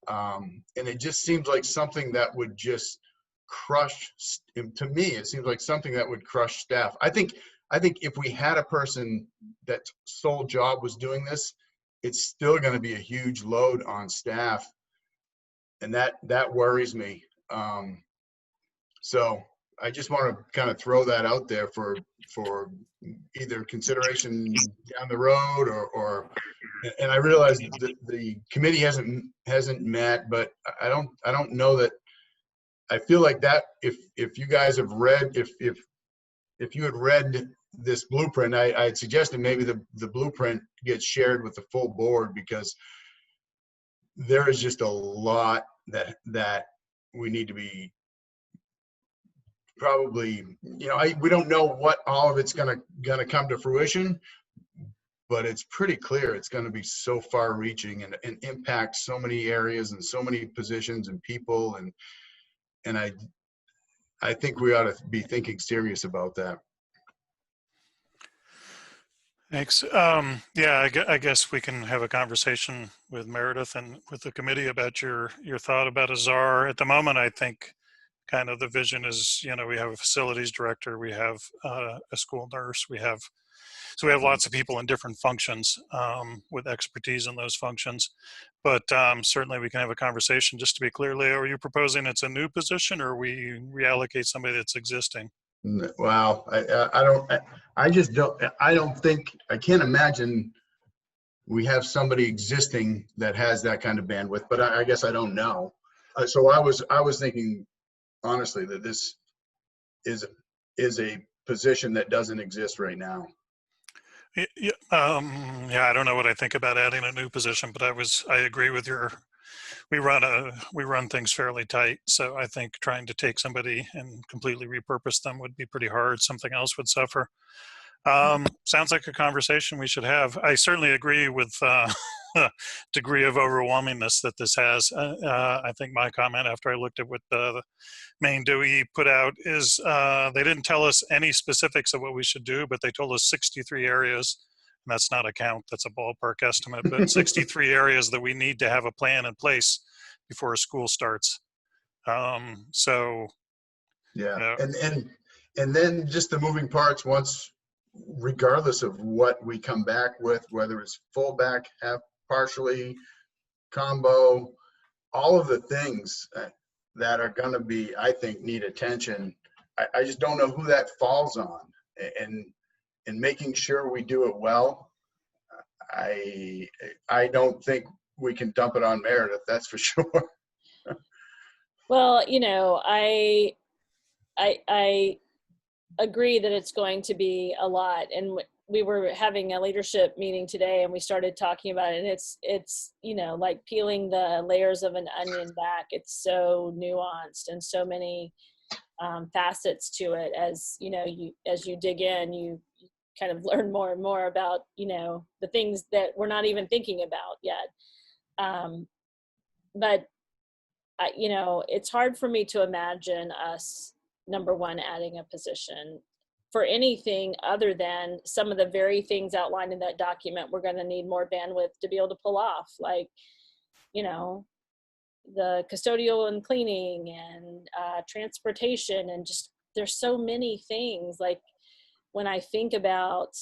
S5: And it just seems like something that would just crush, to me, it seems like something that would crush staff. I think if we had a person that sole job was doing this, it's still going to be a huge load on staff. And that worries me. So I just want to kind of throw that out there for either consideration down the road and I realize that the committee hasn't met, but I don't know that. I feel like that if you guys have read, if you had read this blueprint, I'd suggested maybe the blueprint gets shared with the full board, because there is just a lot that we need to be probably, you know, we don't know what all of it's gonna come to fruition, but it's pretty clear it's going to be so far reaching and impact so many areas and so many positions and people. And I think we ought to be thinking serious about that.
S2: Thanks. Yeah, I guess we can have a conversation with Meredith and with the committee about your thought about a czar. At the moment, I think kind of the vision is, you know, we have a facilities director, we have a school nurse, we have So we have lots of people in different functions with expertise in those functions. But certainly we can have a conversation. Just to be clear, Leo, are you proposing it's a new position, or we reallocate somebody that's existing?
S5: Wow, I don't think, I can't imagine we have somebody existing that has that kind of bandwidth, but I guess I don't know. So I was thinking honestly that this is a position that doesn't exist right now.
S2: Yeah, I don't know what I think about adding a new position, but I agree with we run things fairly tight. So I think trying to take somebody and completely repurpose them would be pretty hard. Something else would suffer. Sounds like a conversation we should have. I certainly agree with degree of overwhelmingness that this has. I think my comment after I looked at what the Maine DOE put out is they didn't tell us any specifics of what we should do, but they told us 63 areas. And that's not a count, that's a ballpark estimate, but 63 areas that we need to have a plan in place before a school starts. So,
S5: yeah,
S2: you know,
S5: and then just the moving parts once, regardless of what we come back with, whether it's full back, half, partially, combo, all of the things that are going to be, I think, need attention. I just don't know who that falls on, and making sure we do it well. I don't think we can dump it on Meredith, that's for sure.
S1: Well, you know, I agree that it's going to be a lot, and we were having a leadership meeting today, and we started talking about it, and it's you know, like peeling the layers of an onion back. It's so nuanced and so many facets to it. As you know, as you dig in, you kind of learn more and more about, you know, the things that we're not even thinking about yet. But you know, it's hard for me to imagine us, number one, adding a position for anything other than some of the very things outlined in that document we're going to need more bandwidth to be able to pull off, like, you know, the custodial and cleaning and transportation, and just there's so many things. Like when I think about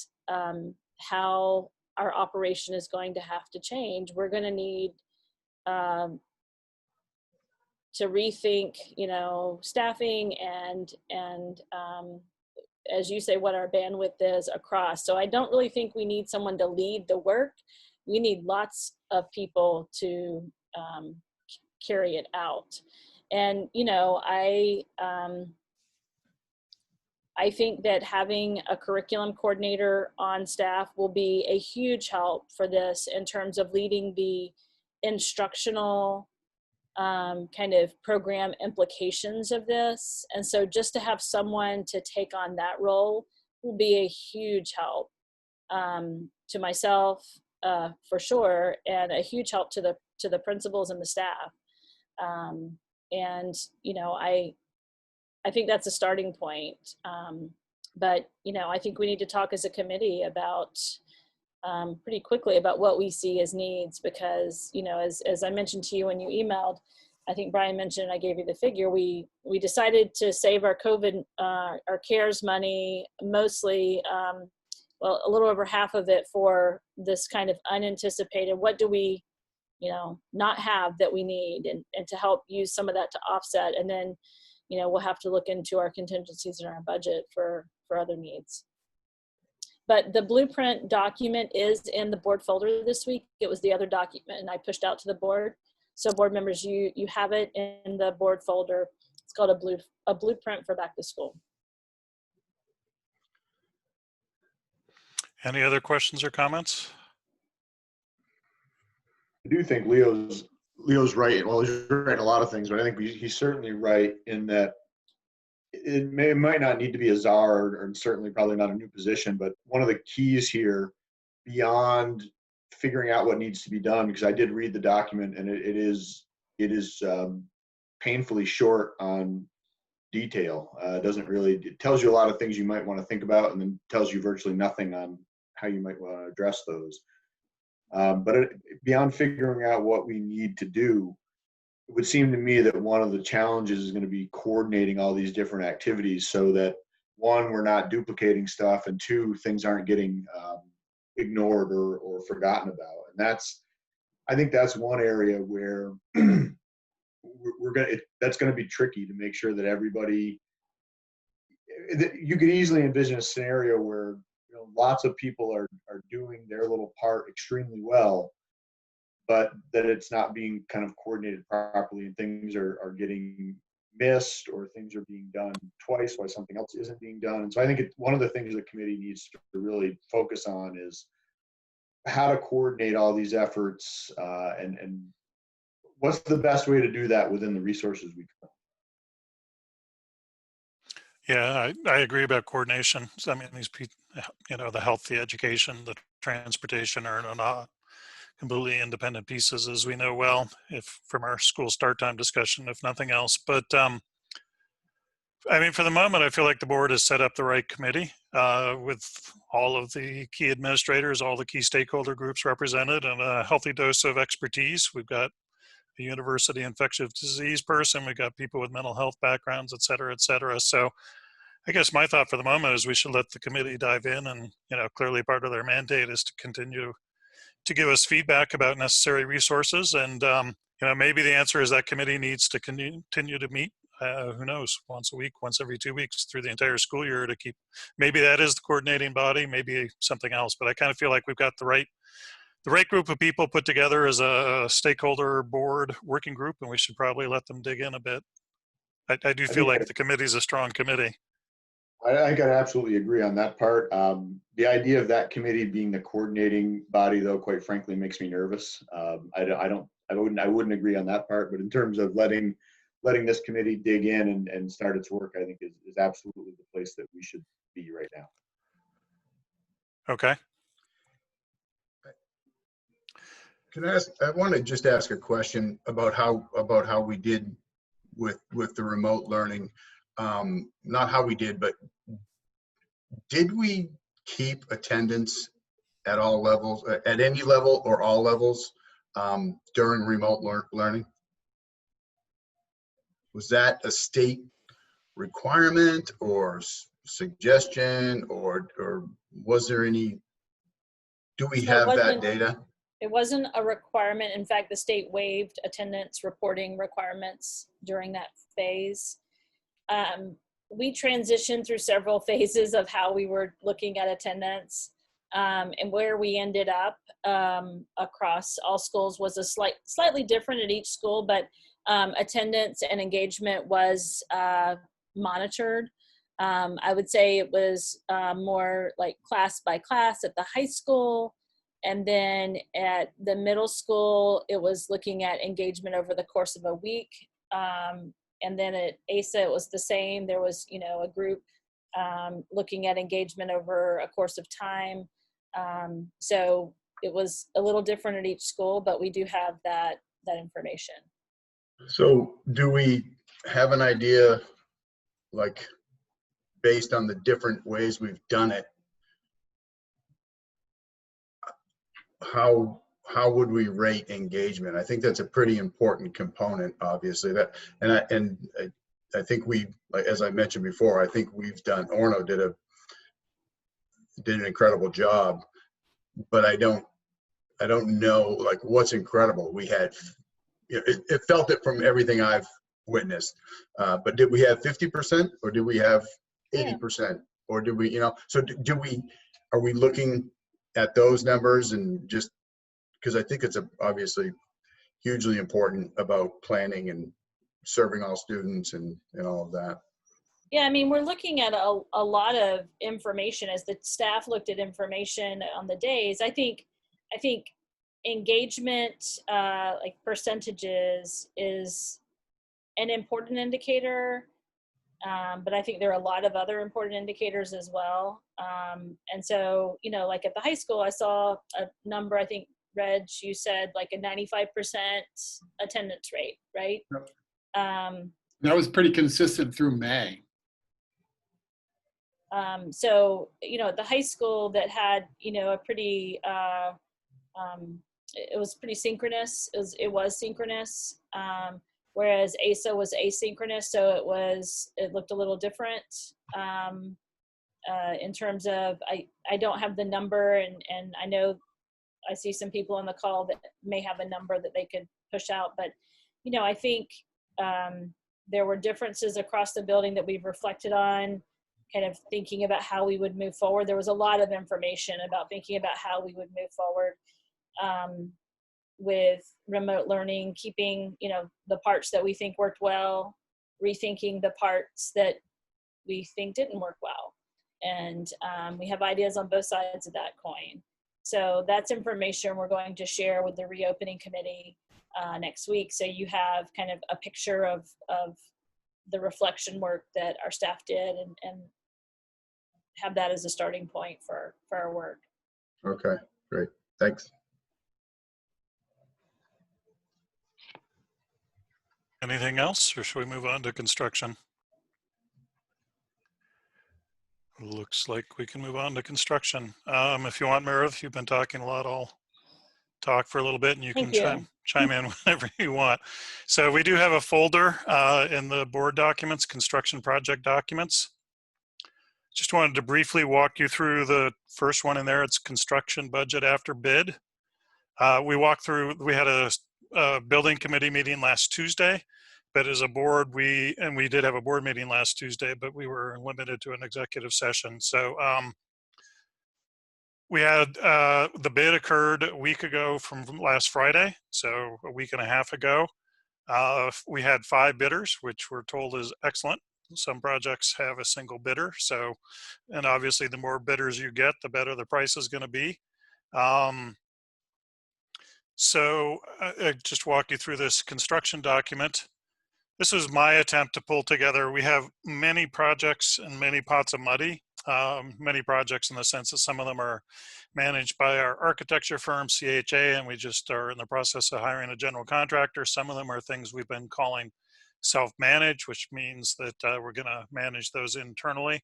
S1: how our operation is going to have to change, we're going to need to rethink, you know, staffing and as you say, what our bandwidth is across. So I don't really think we need someone to lead the work. We need lots of people to carry it out. And, you know, I think that having a curriculum coordinator on staff will be a huge help for this in terms of leading the instructional kind of program implications of this. And so just to have someone to take on that role will be a huge help to myself for sure, and a huge help to the principals and the staff. And you know, I think that's a starting point. But you know, I think we need to talk as a committee about pretty quickly about what we see as needs, because, you know, as I mentioned to you when you emailed, I think Brian mentioned, I gave you the figure, we decided to save our COVID, our CARES money, mostly, well, a little over half of it for this kind of unanticipated, what do we, you know, not have that we need, and to help use some of that to offset. And then, you know, we'll have to look into our contingencies in our budget for other needs. But the blueprint document is in the board folder this week. It was the other document, and I pushed out to the board. So board members, you have it in the board folder. It's called a blueprint for back to school.
S2: Any other questions or comments?
S4: I do think Leo's right. Well, he's right in a lot of things, but I think he's certainly right in that it might not need to be a czar, or certainly probably not a new position, but one of the keys here, beyond figuring out what needs to be done, because I did read the document, and it is painfully short on detail. It tells you a lot of things you might want to think about, and then tells you virtually nothing on how you might want to address those. But beyond figuring out what we need to do, it would seem to me that one of the challenges is going to be coordinating all these different activities so that one, we're not duplicating stuff, and two, things aren't getting ignored or forgotten about. And I think that's one area where that's going to be tricky to make sure that everybody. You could easily envision a scenario where lots of people are doing their little part extremely well, but that it's not being kind of coordinated properly, and things are getting missed, or things are being done twice while something else isn't being done. And so I think one of the things the committee needs to really focus on is how to coordinate all these efforts, and what's the best way to do that within the resources we have.
S2: Yeah, I agree about coordination. I mean, these people, the health, the education, the transportation are not completely independent pieces, as we know well, if from our school start time discussion, if nothing else. But I mean, for the moment, I feel like the board has set up the right committee with all of the key administrators, all the key stakeholder groups represented, and a healthy dose of expertise. We've got a university infectious disease person, we've got people with mental health backgrounds, et cetera, et cetera. So I guess my thought for the moment is we should let the committee dive in, and clearly part of their mandate is to continue to give us feedback about necessary resources. And maybe the answer is that committee needs to continue to meet. Who knows? Once a week, once every 2 weeks through the entire school year to keep. Maybe that is the coordinating body. Maybe something else. But I kind of feel like we've got the right group of people put together as a stakeholder board working group, and we should probably let them dig in a bit. I do feel like the committee is a strong committee.
S4: I think I absolutely agree on that part. The idea of that committee being the coordinating body, though, quite frankly, makes me nervous. I wouldn't agree on that part. But in terms of letting this committee dig in and start its work, I think is absolutely the place that we should be right now.
S2: Okay.
S5: I want to just ask a question about how we did with the remote learning. Not how we did, but did we keep attendance at all levels, at any level or all levels, during remote learning? Was that a state requirement or suggestion, or was there any? Do we have that data?
S1: It wasn't a requirement. In fact, the state waived attendance reporting requirements during that phase. We transitioned through several phases of how we were looking at attendance, and where we ended up across all schools was slightly different at each school, but attendance and engagement was monitored. I would say it was more like class by class at the high school. And then at the middle school, it was looking at engagement over the course of a week. And then at ASA, it was the same. There was, a group looking at engagement over a course of time. So it was a little different at each school, but we do have that information.
S5: So do we have an idea, like, based on the different ways we've done it, how would we rate engagement? I think that's a pretty important component, obviously. And I think as I mentioned before, I think Orno did an incredible job, but I don't know, like, what's incredible. We had, it felt it from everything I've witnessed. But did we have 50%, or did we have 80%, or did we, so are we looking at those numbers? And just because I think it's obviously hugely important about planning and serving all students and all of that.
S1: Yeah, I mean, we're looking at a lot of information as the staff looked at information on the days. I think engagement, like percentages, is an important indicator. But I think there are a lot of other important indicators as well. And so, like at the high school, I saw a number, I think, Reg, you said like a 95% attendance rate, right?
S10: That was pretty consistent through May.
S1: So, at the high school that had, a pretty, it was pretty synchronous. It was synchronous. Whereas ASA was asynchronous, so it looked a little different. in terms of, I don't have the number, and I know I see some people on the call that may have a number that they could push out, but I think there were differences across the building that we've reflected on, kind of thinking about how we would move forward. There was a lot of information about thinking about how we would move forward with remote learning, keeping, the parts that we think worked well, rethinking the parts that we think didn't work well. And we have ideas on both sides of that coin. So that's information we're going to share with the reopening committee next week. So you have kind of a picture of the reflection work that our staff did, and have that as a starting point for our work.
S5: Okay, great. Thanks.
S2: Anything else, or should we move on to construction? Looks like we can move on to construction. If you want, Meredith, you've been talking a lot. I'll talk for a little bit, and you can chime in whenever you want. So we do have a folder in the board documents, construction project documents. Just wanted to briefly walk you through the first one in there. It's construction budget after bid. We had a building committee meeting last Tuesday, but as a board, we did have a board meeting last Tuesday, but we were limited to an executive session. So we had the bid occurred a week ago from last Friday, so a week and a half ago. We had 5 bidders, which we're told is excellent. Some projects have a single bidder, so, and obviously the more bidders you get, the better the price is going to be. So I just walk you through this construction document. This was my attempt to pull together. We have many projects and many pots of money. Many projects in the sense that some of them are managed by our architecture firm, CHA, and we just are in the process of hiring a general contractor. Some of them are things we've been calling self-managed, which means that we're going to manage those internally.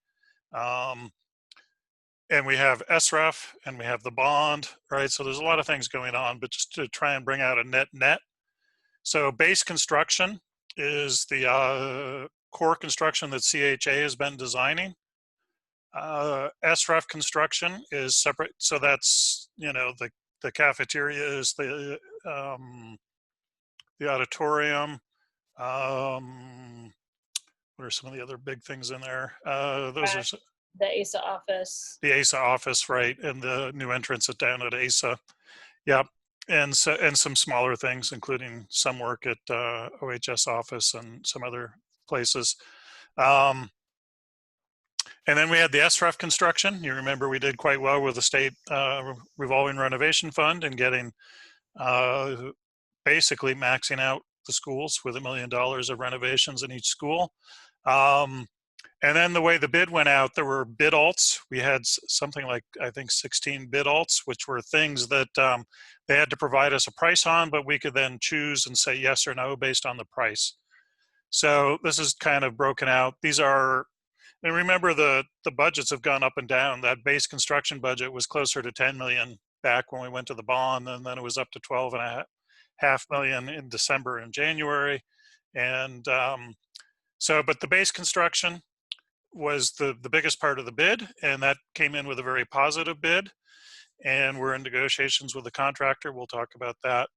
S2: And we have SREF and we have the bond, right? So there's a lot of things going on, but just to try and bring out a net. So base construction is the core construction that CHA has been designing. SREF construction is separate. So that's, the cafeteria is the auditorium. What are some of the other big things in there? Those are
S1: the ASA office.
S2: The ASA office, right, and the new entrance down at ASA. Yep, and some smaller things, including some work at OHS office and some other places. And then we had the SREF construction. You remember we did quite well with the state revolving renovation fund and getting basically maxing out the schools with $1 million of renovations in each school. And then the way the bid went out, there were bid alts. We had something like, I think, 16 bid alts, which were things that they had to provide us a price on, but we could then choose and say yes or no based on the price. So this is kind of broken out. These are, and remember the budgets have gone up and down. That base construction budget was closer to 10 million back when we went to the bond, and then it was up to 12.5 million in December and January. And but the base construction was the biggest part of the bid, and that came in with a very positive bid. And we're in negotiations with the contractor. We'll talk about that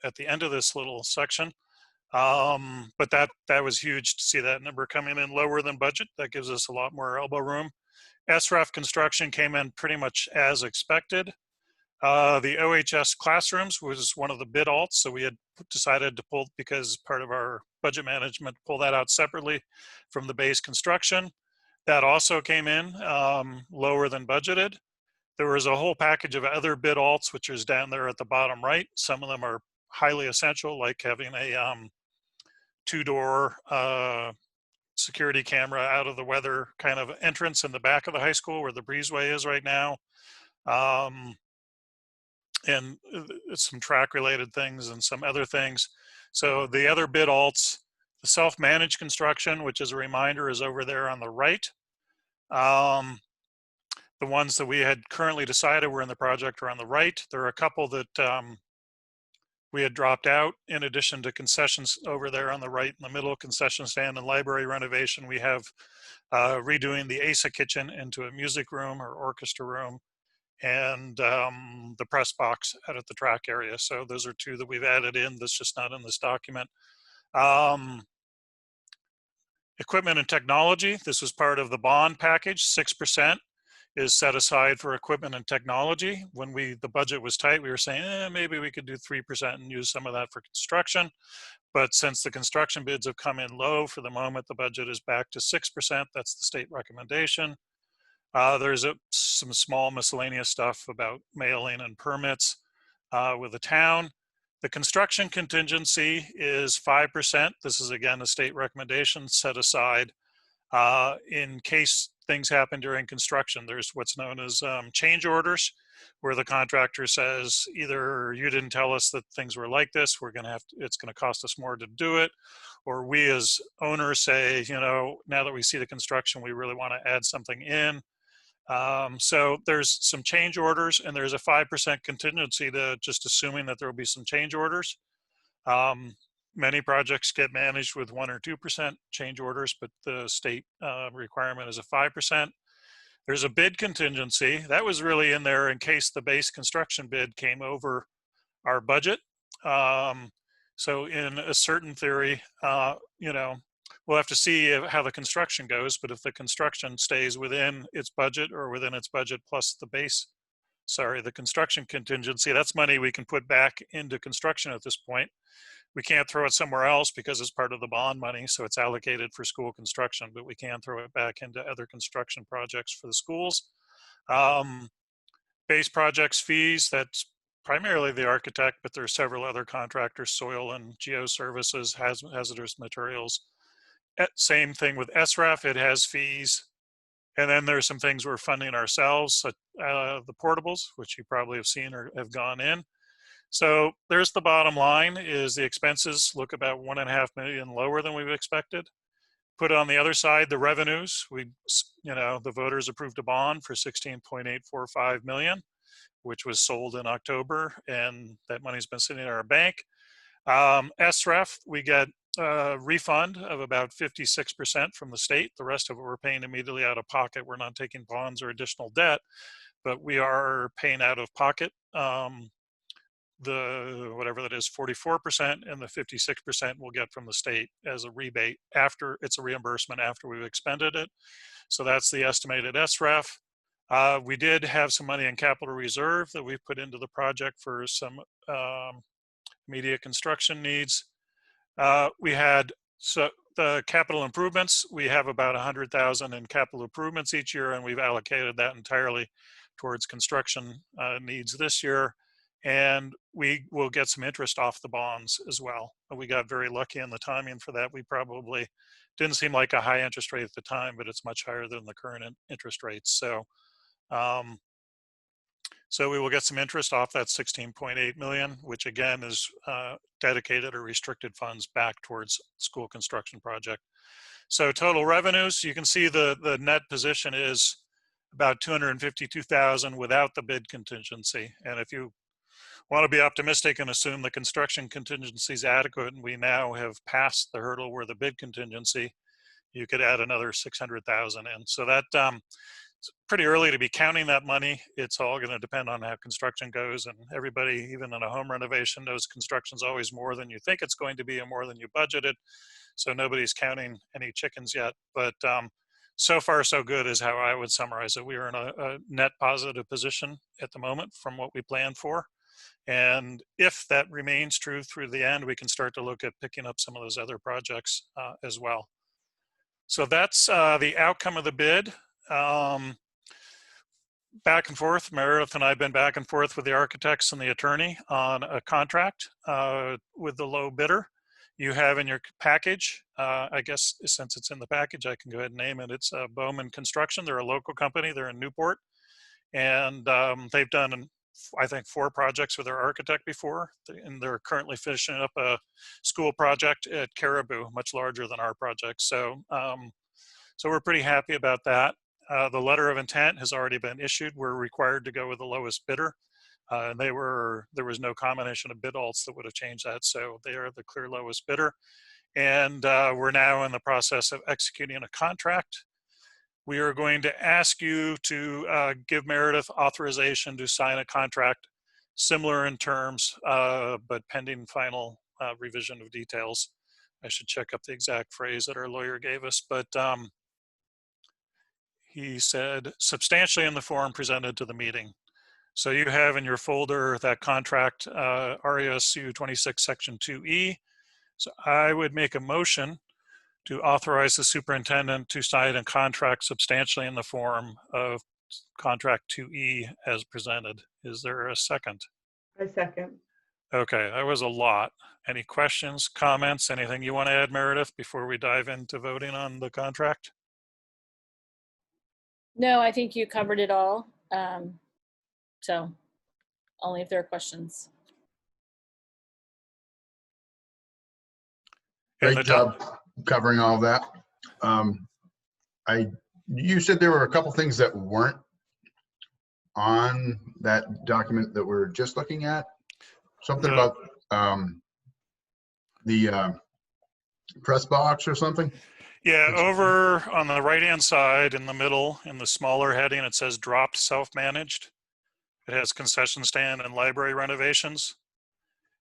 S2: at the end of this little section. But that was huge to see that number coming in lower than budget. That gives us a lot more elbow room. SREF construction came in pretty much as expected. The OHS classrooms was one of the bid alts, so we had decided to pull, because part of our budget management, pull that out separately from the base construction. That also came in lower than budgeted. There was a whole package of other bid alts, which is down there at the bottom right. Some of them are highly essential, like having a 2-door security camera out of the weather kind of entrance in the back of the high school where the breezeway is right now. And some track related things and some other things. So the other bid alts, the self-managed construction, which as a reminder is over there on the right. The ones that we had currently decided were in the project are on the right. There are a couple that we had dropped out. In addition to concessions over there on the right in the middle, concession stand and library renovation, we have redoing the ASA kitchen into a music room or orchestra room, and the press box out at the track area. So those are two that we've added in. That's just not in this document. Equipment and technology. This was part of the bond package. 6% is set aside for equipment and technology. When the budget was tight, we were saying, maybe we could do 3% and use some of that for construction. But since the construction bids have come in low, for the moment, the budget is back to 6%. That's the state recommendation. There's some small miscellaneous stuff about mailing and permits with the town. The construction contingency is 5%. This is again a state recommendation set aside in case things happen during construction. There's what's known as change orders, where the contractor says, either you didn't tell us that things were like this, it's gonna cost us more to do it, or we as owners say, now that we see the construction, we really wanna add something in. So there's some change orders, and there's a 5% contingency to just assuming that there will be some change orders. Many projects get managed with 1 or 2% change orders, but the state requirement is a 5%. There's a bid contingency. That was really in there in case the base construction bid came over our budget. So in a certain theory, we'll have to see how the construction goes, but if the construction stays within its budget or within its budget plus the construction contingency, that's money we can put back into construction at this point. We can't throw it somewhere else because it's part of the bond money, so it's allocated for school construction, but we can throw it back into other construction projects for the schools. Base projects fees, that's primarily the architect, but there are several other contractors, soil and geo services, hazardous materials. Same thing with SREF, it has fees. And then there's some things we're funding ourselves, the portables, which you probably have seen or have gone in. So there's the bottom line, is the expenses look about $1.5 million lower than we've expected. Put on the other side, the revenues, the voters approved a bond for $16.845 million, which was sold in October, and that money's been sitting in our bank. SREF, we get a refund of about 56% from the state. The rest of it we're paying immediately out of pocket. We're not taking bonds or additional debt, but we are paying out of pocket whatever that is, 44%, and the 56% we'll get from the state as a rebate after it's a reimbursement after we've expended it. So that's the estimated SREF. We did have some money in capital reserve that we put into the project for some immediate construction needs. We had the capital improvements. We have about 100,000 in capital improvements each year, and we've allocated that entirely towards construction needs this year. And we will get some interest off the bonds as well. We got very lucky in the timing for that. We probably didn't seem like a high interest rate at the time, but it's much higher than the current interest rates. So, so we will get some interest off that 16.8 million, which again is dedicated or restricted funds back towards school construction project. So total revenues, you can see the net position is about 252,000 without the bid contingency. And if you want to be optimistic and assume the construction contingency is adequate, and we now have passed the hurdle where the bid contingency, you could add another 600,000 in. So that it's pretty early to be counting that money. It's all going to depend on how construction goes, and everybody, even in a home renovation, knows construction's always more than you think it's going to be and more than you budgeted. So nobody's counting any chickens yet, but so far so good is how I would summarize it. We are in a net positive position at the moment from what we planned for. And if that remains true through the end, we can start to look at picking up some of those other projects as well. So that's the outcome of the bid. Back and forth, Meredith and I have been back and forth with the architects and the attorney on a contract with the low bidder. You have in your package, I guess since it's in the package, I can go ahead and name it. It's Bowman Construction. They're a local company. They're in Newport. And they've done, I think, 4 projects with their architect before, and they're currently finishing up a school project at Caribou, much larger than our project. So, so we're pretty happy about that. The letter of intent has already been issued. We're required to go with the lowest bidder. And there was no combination of bid alts that would have changed that. So they are the clear lowest bidder. And we're now in the process of executing a contract. We are going to ask you to give Meredith authorization to sign a contract similar in terms, but pending final revision of details. I should check up the exact phrase that our lawyer gave us, but he said substantially in the form presented to the meeting. So you have in your folder that contract, RSU 26 section 2E. So I would make a motion to authorize the superintendent to sign a contract substantially in the form of contract 2E as presented. Is there a second?
S7: I second.
S2: Okay, that was a lot. Any questions, comments, anything you want to add, Meredith, before we dive into voting on the contract?
S1: No, I think you covered it all. So only if there are questions.
S5: Great job covering all that. You said there were a couple things that weren't on that document that we're just looking at. Something about the press box or something.
S2: Yeah, over on the right-hand side in the middle, in the smaller heading, it says dropped self-managed. It has concession stand and library renovations.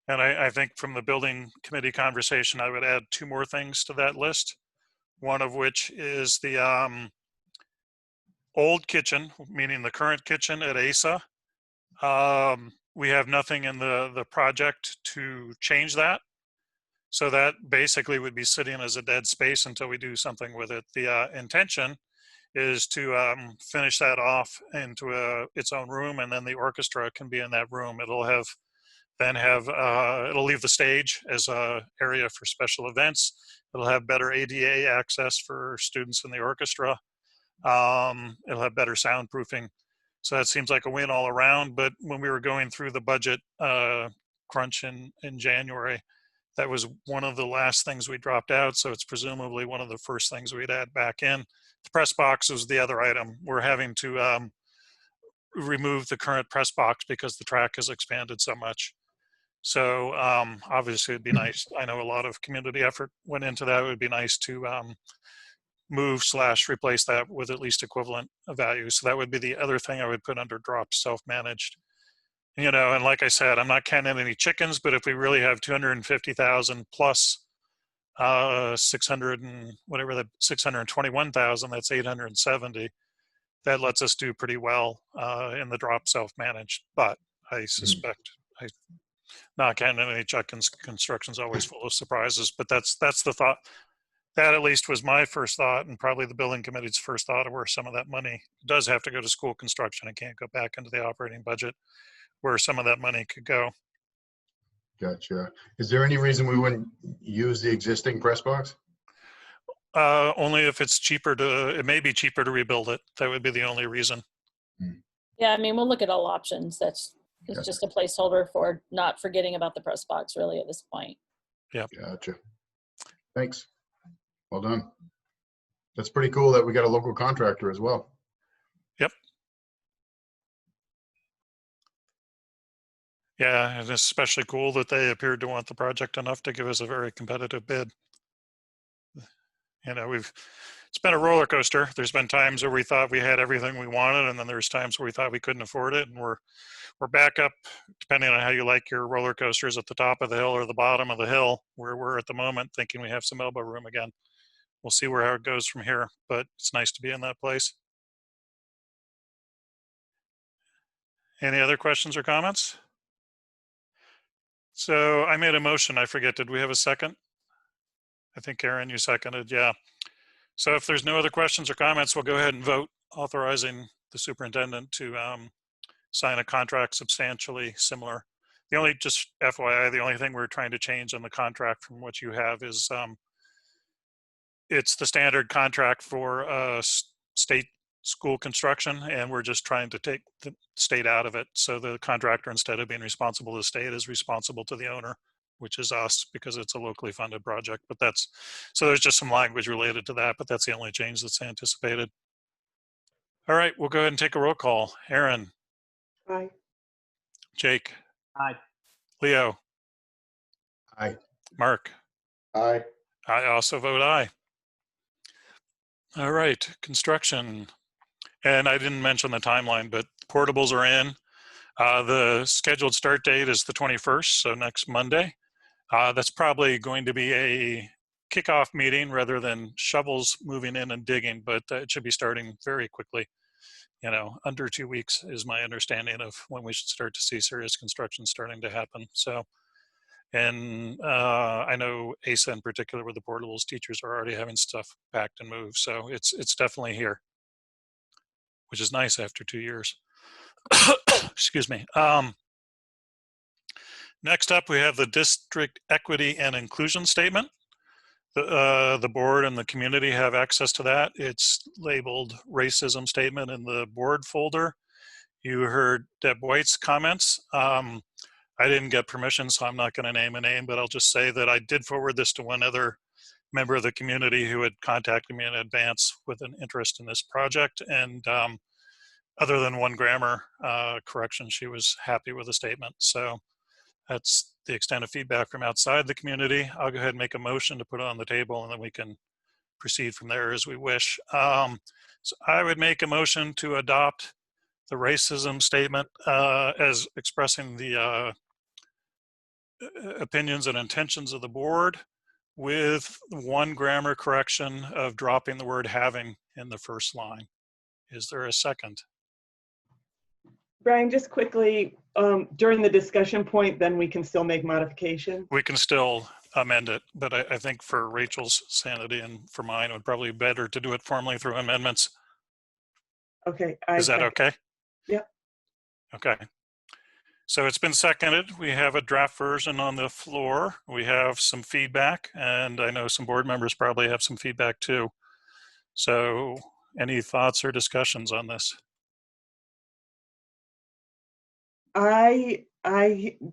S2: And I think from the building committee conversation, I would add 2 more things to that list. One of which is the old kitchen, meaning the current kitchen at ASA. We have nothing in the project to change that. So that basically would be sitting as a dead space until we do something with it. The intention is to finish that off into its own room, and then the orchestra can be in that room. It'll leave the stage as a area for special events. It'll have better ADA access for students in the orchestra. It'll have better soundproofing. So that seems like a win all around. But when we were going through the budget crunch in January, that was one of the last things we dropped out. So it's presumably one of the first things we'd add back in. The press box was the other item. We're having to remove the current press box because the track has expanded so much. So obviously it'd be nice. I know a lot of community effort went into that. It would be nice to move/replace that with at least equivalent value. So that would be the other thing I would put under drop self-managed. You know, and like I said, I'm not counting any chickens, but if we really have 250,000 plus 600 and whatever, the 621,000, that's 870. That lets us do pretty well in the drop self-managed. But I suspect not counting any chickens, construction's always full of surprises. But that's the thought. That at least was my first thought, and probably the building committee's first thought of where some of that money does have to go to school construction. It can't go back into the operating budget, where some of that money could go.
S5: Gotcha. Is there any reason we wouldn't use the existing press box?
S2: Only if it's cheaper it may be cheaper to rebuild it. That would be the only reason.
S1: Yeah, I mean, we'll look at all options. It's
S5: Gotcha.
S1: just a placeholder for not forgetting about the press box really at this point.
S2: Yeah.
S5: Gotcha. Thanks. Well done. That's pretty cool that we got a local contractor as well.
S2: Yep. Yeah, and it's especially cool that they appeared to want the project enough to give us a very competitive bid. You know, it's been a roller coaster. There's been times where we thought we had everything we wanted, and then there's times where we thought we couldn't afford it, and we're back up, depending on how you like your roller coasters, at the top of the hill or the bottom of the hill, where we're at the moment, thinking we have some elbow room again. We'll see how it goes from here, but it's nice to be in that place. Any other questions or comments? So I made a motion. I forget, did we have a second? I think Aaron, you seconded, yeah. So if there's no other questions or comments, we'll go ahead and vote authorizing the superintendent to sign a contract substantially similar. The only, just FYI, the only thing we're trying to change on the contract from what you have is it's the standard contract for state school construction, and we're just trying to take the state out of it. So the contractor, instead of being responsible to the state, is responsible to the owner, which is us, because it's a locally funded project. But so there's just some language related to that, but that's the only change that's anticipated. All right, we'll go ahead and take a roll call. Aaron.
S7: Aye.
S2: Jake,
S6: Aye.
S2: Leo,
S5: Aye.
S2: Mark.
S4: Aye.
S2: I also vote aye. All right, construction. And I didn't mention the timeline, but portables are in. The scheduled start date is the 21st, so next Monday. That's probably going to be a kickoff meeting rather than shovels moving in and digging, but it should be starting very quickly. You know, under 2 weeks is my understanding of when we should start to see serious construction starting to happen. So, and I know ASA in particular with the portables, teachers are already having stuff packed and moved. So it's definitely here, which is nice after 2 years. Excuse me. Next up, we have the district equity and inclusion statement. The board and the community have access to that. It's labeled racism statement in the board folder. You heard Deb White's comments. I didn't get permission, so I'm not going to name a name, but I'll just say that I did forward this to one other member of the community who had contacted me in advance with an interest in this project. And other than one grammar correction, she was happy with the statement. So that's the extent of feedback from outside the community. I'll go ahead and make a motion to put it on the table, and then we can proceed from there as we wish. So I would make a motion to adopt the racism statement as expressing the opinions and intentions of the board, with one grammar correction of dropping the word having in the first line. Is there a second?
S7: Brian, just quickly, during the discussion point, then we can still make modifications.
S2: We can still amend it, but I think for Rachel's sanity and for mine, it would probably be better to do it formally through amendments.
S7: Okay.
S2: Is that okay?
S7: Yep.
S2: Okay. So it's been seconded. We have a draft version on the floor. We have some feedback, and I know some board members probably have some feedback too. So any thoughts or discussions on this?
S7: I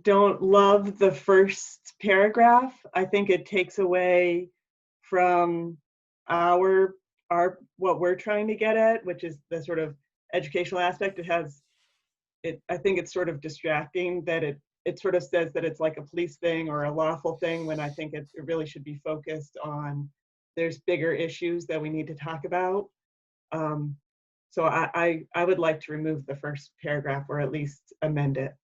S7: don't love the first paragraph. I think it takes away from what we're trying to get at, which is the sort of educational aspect. I think it's sort of distracting that it sort of says that it's like a police thing or a lawful thing, when I think it really should be focused on there's bigger issues that we need to talk about. So I would like to remove the first paragraph, or at least amend it.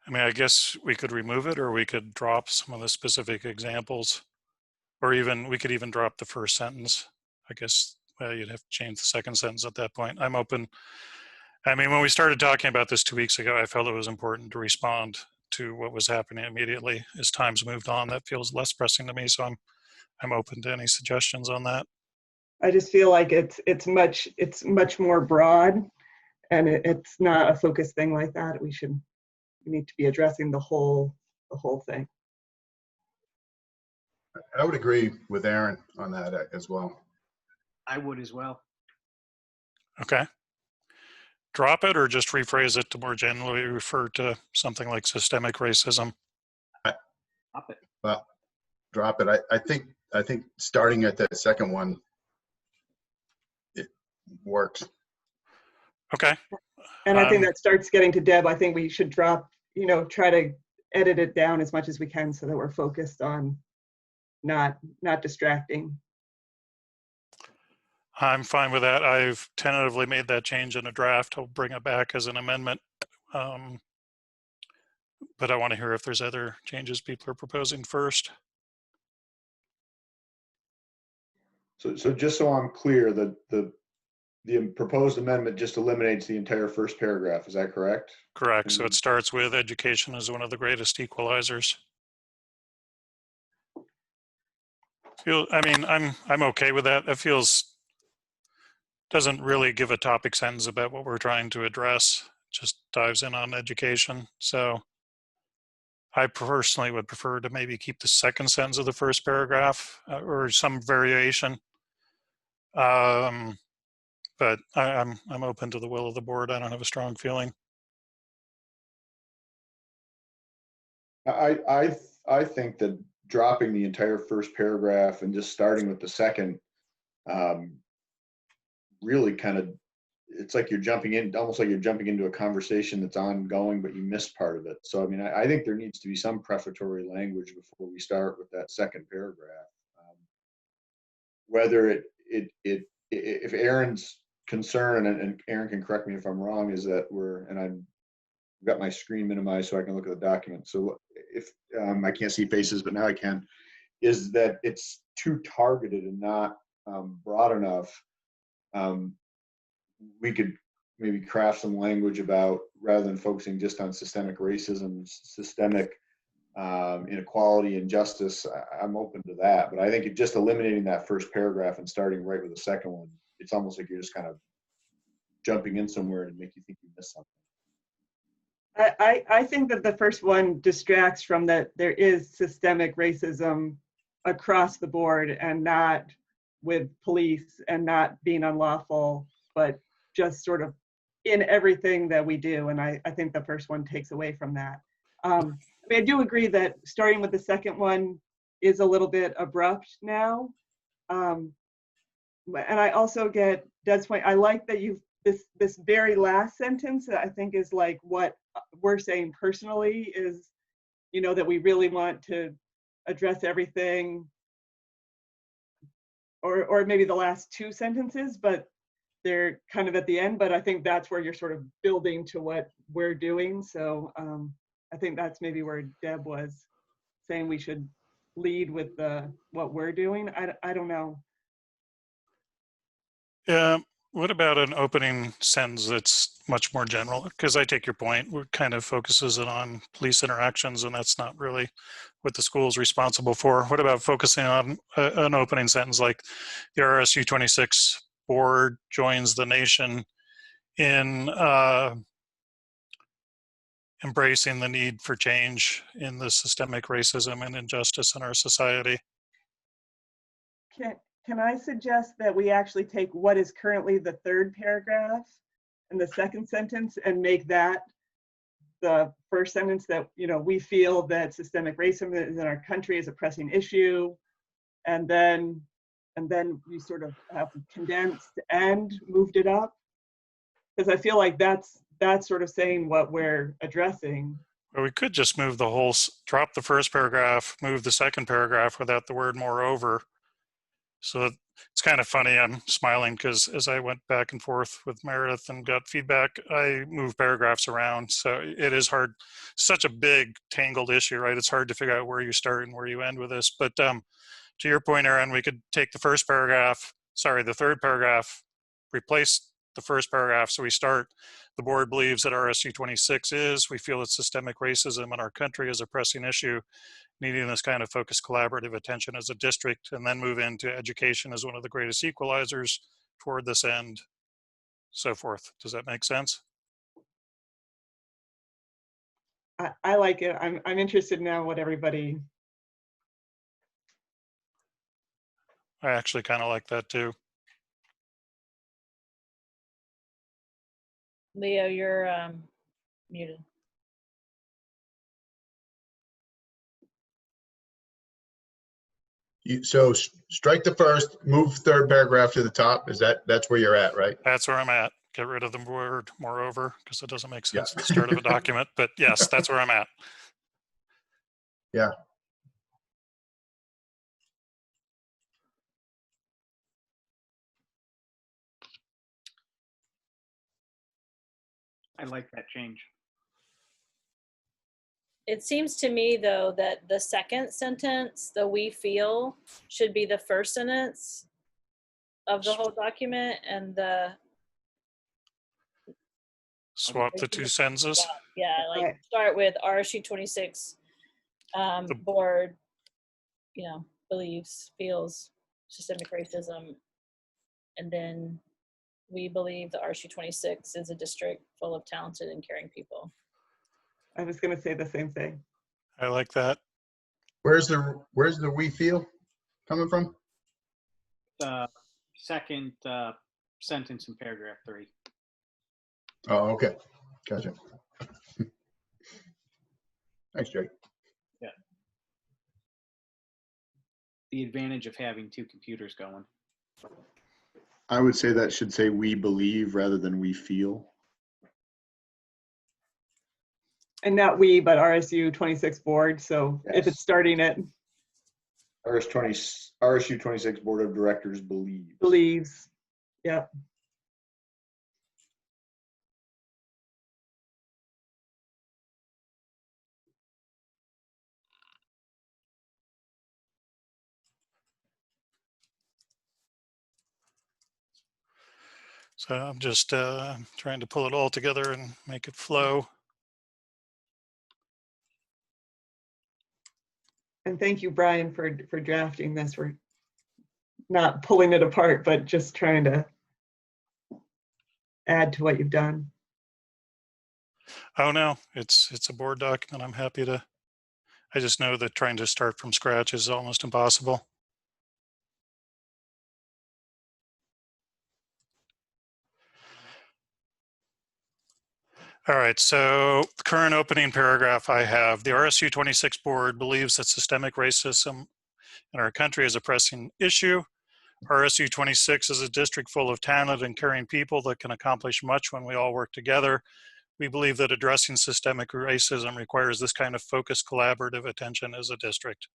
S2: I mean, I guess we could remove it, or we could drop some of the specific examples, or even we could even drop the first sentence. I guess, well, you'd have to change the second sentence at that point. I'm open. I mean, when we started talking about this 2 weeks ago, I felt it was important to respond to what was happening immediately. As time's moved on, that feels less pressing to me. So I'm open to any suggestions on that.
S7: I just feel like it's much more broad, and it's not a focused thing like that. We need to be addressing the whole thing.
S5: I would agree with Aaron on that as well.
S6: I would as well.
S2: Okay. Drop it, or just rephrase it to more generally refer to something like systemic racism?
S6: Drop it.
S5: Well, drop it. I think starting at that second one, it works.
S2: Okay.
S7: And I think that starts getting to Deb. I think we should try to edit it down as much as we can so that we're focused on not distracting.
S2: I'm fine with that. I've tentatively made that change in a draft. I'll bring it back as an amendment. But I want to hear if there's other changes people are proposing first.
S4: So just so I'm clear, the proposed amendment just eliminates the entire first paragraph. Is that correct?
S2: Correct. So it starts with education as one of the greatest equalizers. I mean, I'm okay with that. That doesn't really give a topic sentence about what we're trying to address. Just dives in on education. So I personally would prefer to maybe keep the second sentence of the first paragraph or some variation. But I'm open to the will of the board. I don't have a strong feeling.
S4: I think that dropping the entire first paragraph and just starting with the second really kind of it's like you're jumping in, almost like you're jumping into a conversation that's ongoing, but you missed part of it. So, I mean, I think there needs to be some prefatory language before we start with that second paragraph. Whether if Aaron's concern, and Aaron can correct me if I'm wrong, is that I've got my screen minimized so I can look at the document. So if I can't see faces, but now I can, is that it's too targeted and not broad enough. We could maybe craft some language about, rather than focusing just on systemic racism, systemic inequality and justice. I'm open to that, but I think just eliminating that first paragraph and starting right with the second one, it's almost like you're just kind of jumping in somewhere to make you think you missed something.
S7: I think that the first one distracts from that there is systemic racism across the board, and not with police, and not being unlawful, but just sort of in everything that we do. And I think the first one takes away from that. I mean, I do agree that starting with the second one is a little bit abrupt now. And I also get Deb's point. I like that this very last sentence that I think is like what we're saying personally is, you know, that we really want to address everything, or maybe the last two sentences, but they're kind of at the end. But I think that's where you're sort of building to what we're doing. So I think that's maybe where Deb was saying we should lead with what we're doing. I don't know.
S2: Yeah. What about an opening sentence that's much more general? Because I take your point. It kind of focuses it on police interactions, and that's not really what the school is responsible for. What about focusing on an opening sentence like the RSU 26 board joins the nation in embracing the need for change in the systemic racism and injustice in our society?
S7: Can I suggest that we actually take what is currently the third paragraph and the second sentence and make that the first sentence, that, you know, we feel that systemic racism in our country is a pressing issue, and then you sort of have condensed and moved it up, because I feel like that's sort of saying what we're addressing.
S2: Or we could just move the whole, drop the first paragraph, move the second paragraph without the word moreover. So it's kind of funny. I'm smiling because as I went back and forth with Meredith and got feedback, I moved paragraphs around. So it is hard, such a big tangled issue, right? It's hard to figure out where you start and where you end with this. But to your point, Aaron, we could take the third paragraph, replace the first paragraph. So we start, the board believes that RSU 26 we feel that systemic racism in our country is a pressing issue, needing this kind of focused collaborative attention as a district, and then move into education as one of the greatest equalizers toward this end, so forth. Does that make sense?
S7: I like it. I'm interested now what everybody.
S2: I actually kind of like that too.
S1: Leo, you're muted.
S5: So strike the first, move third paragraph to the top. That's where you're at, right?
S2: That's where I'm at. Get rid of the word moreover, because it doesn't make sense at the start of a document. But yes, that's where I'm at.
S5: Yeah.
S6: I like that change.
S1: It seems to me, though, that the second sentence, the "we feel," should be the first sentence of the whole document, and the
S2: swap the two sentences.
S1: Yeah, like start with RSU 26 board, you know, feels systemic racism, and then we believe the RSU 26 is a district full of talented and caring people.
S7: I was going to say the same thing.
S2: I like that.
S5: Where's the we feel coming from?
S6: The second sentence in paragraph 3.
S5: Oh, okay. Gotcha. Thanks, Jake.
S6: Yeah. The advantage of having two computers going.
S4: I would say that should say we believe rather than we feel.
S7: And not we, but RSU 26 board. So if
S4: Yes.
S7: it's starting at
S4: RSU 26 Board of Directors believes.
S7: believes, yeah.
S2: So I'm just trying to pull it all together and make it flow.
S7: And thank you, Brian, for drafting this. We're not pulling it apart, but just trying to add to what you've done.
S2: Oh no, it's a board document. I'm happy to. I just know that trying to start from scratch is almost impossible. All right, so the current opening paragraph I have, the RSU 26 board believes that systemic racism in our country is a pressing issue. RSU 26 is a district full of talented and caring people that can accomplish much when we all work together. We believe that addressing systemic racism requires this kind of focused, collaborative attention as a district.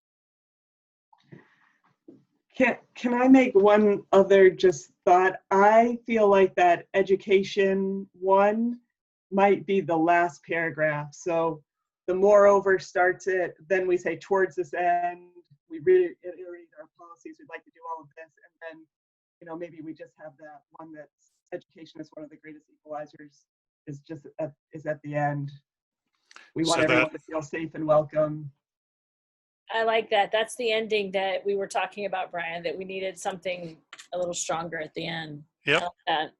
S7: Can I make one other just thought? I feel like that education one might be the last paragraph. So the moreover starts it, then we say towards this end, we reiterate our policies, we'd like to do all of this, and then, you know, maybe we just have that one that's education is one of the greatest equalizers is just at the end. We want everyone to feel safe and welcome.
S1: I like that. That's the ending that we were talking about, Brian, that we needed something a little stronger at the end.
S2: Yep.
S1: I like that.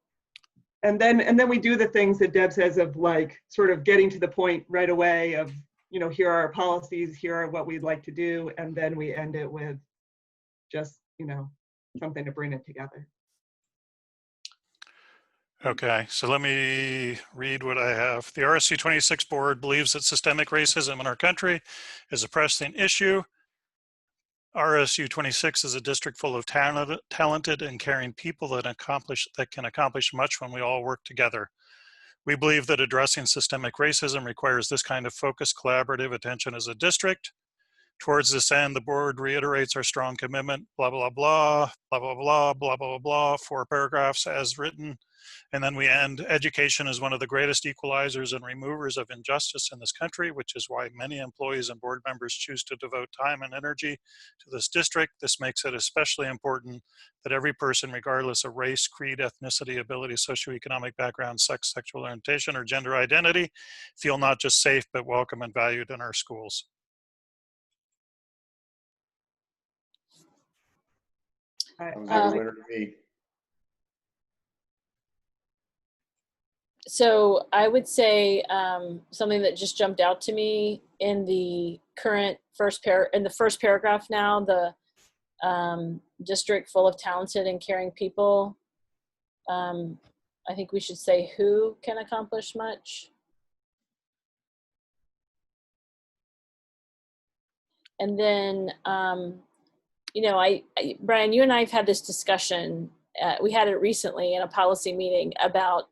S7: And then we do the things that Deb says of like sort of getting to the point right away of, you know, here are our policies, here are what we'd like to do. And then we end it with just, you know, something to bring it together.
S2: Okay, so let me read what I have. The RSU 26 board believes that systemic racism in our country is a pressing issue. RSU 26 is a district full of talented and caring people that can accomplish much when we all work together. We believe that addressing systemic racism requires this kind of focused, collaborative attention as a district. Towards this end, the board reiterates our strong commitment, blah, blah, blah, blah, blah, blah, blah, blah, blah, 4 paragraphs as written. And then we end, education is one of the greatest equalizers and removers of injustice in this country, which is why many employees and board members choose to devote time and energy to this district. This makes it especially important that every person, regardless of race, creed, ethnicity, ability, socioeconomic background, sex, sexual orientation, or gender identity, feel not just safe, but welcome and valued in our schools.
S4: Sounds like a winner to me.
S1: So I would say something that just jumped out to me in the current first paragraph now, the district full of talented and caring people. I think we should say who can accomplish much. And then, you know, Brian, you and I have had this discussion. We had it recently in a policy meeting about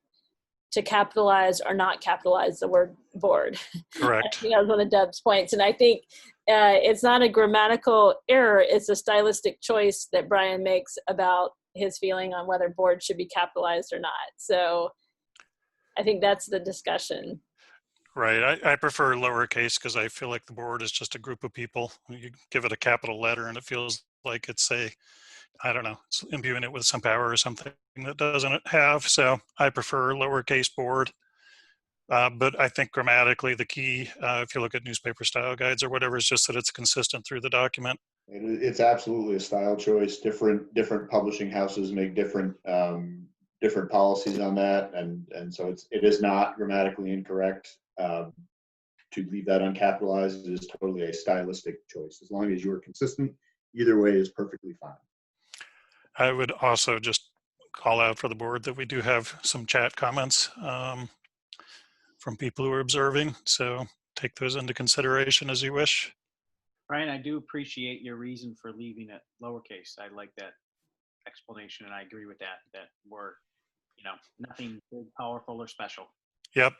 S1: to capitalize or not capitalize the word board.
S2: Correct.
S1: I think that was one of Deb's points. And I think it's not a grammatical error, it's a stylistic choice that Brian makes about his feeling on whether board should be capitalized or not. So I think that's the discussion.
S2: Right. I prefer lowercase because I feel like the board is just a group of people. You give it a capital letter and it feels like it's I don't know, it's imbuing it with some power or something that doesn't have. So I prefer lowercase board. But I think grammatically the key, if you look at newspaper style guides or whatever, is just that it's consistent through the document.
S4: It's absolutely a style choice. Different publishing houses make different policies on that, and so it is not grammatically incorrect to leave that uncapitalized. It is totally a stylistic choice. As long as you are consistent, either way is perfectly fine.
S2: I would also just call out for the board that we do have some chat comments from people who are observing. So take those into consideration as you wish.
S6: Brian, I do appreciate your reason for leaving it lowercase. I like that explanation, and I agree with that. That we're, nothing big, powerful, or special.
S2: Yep.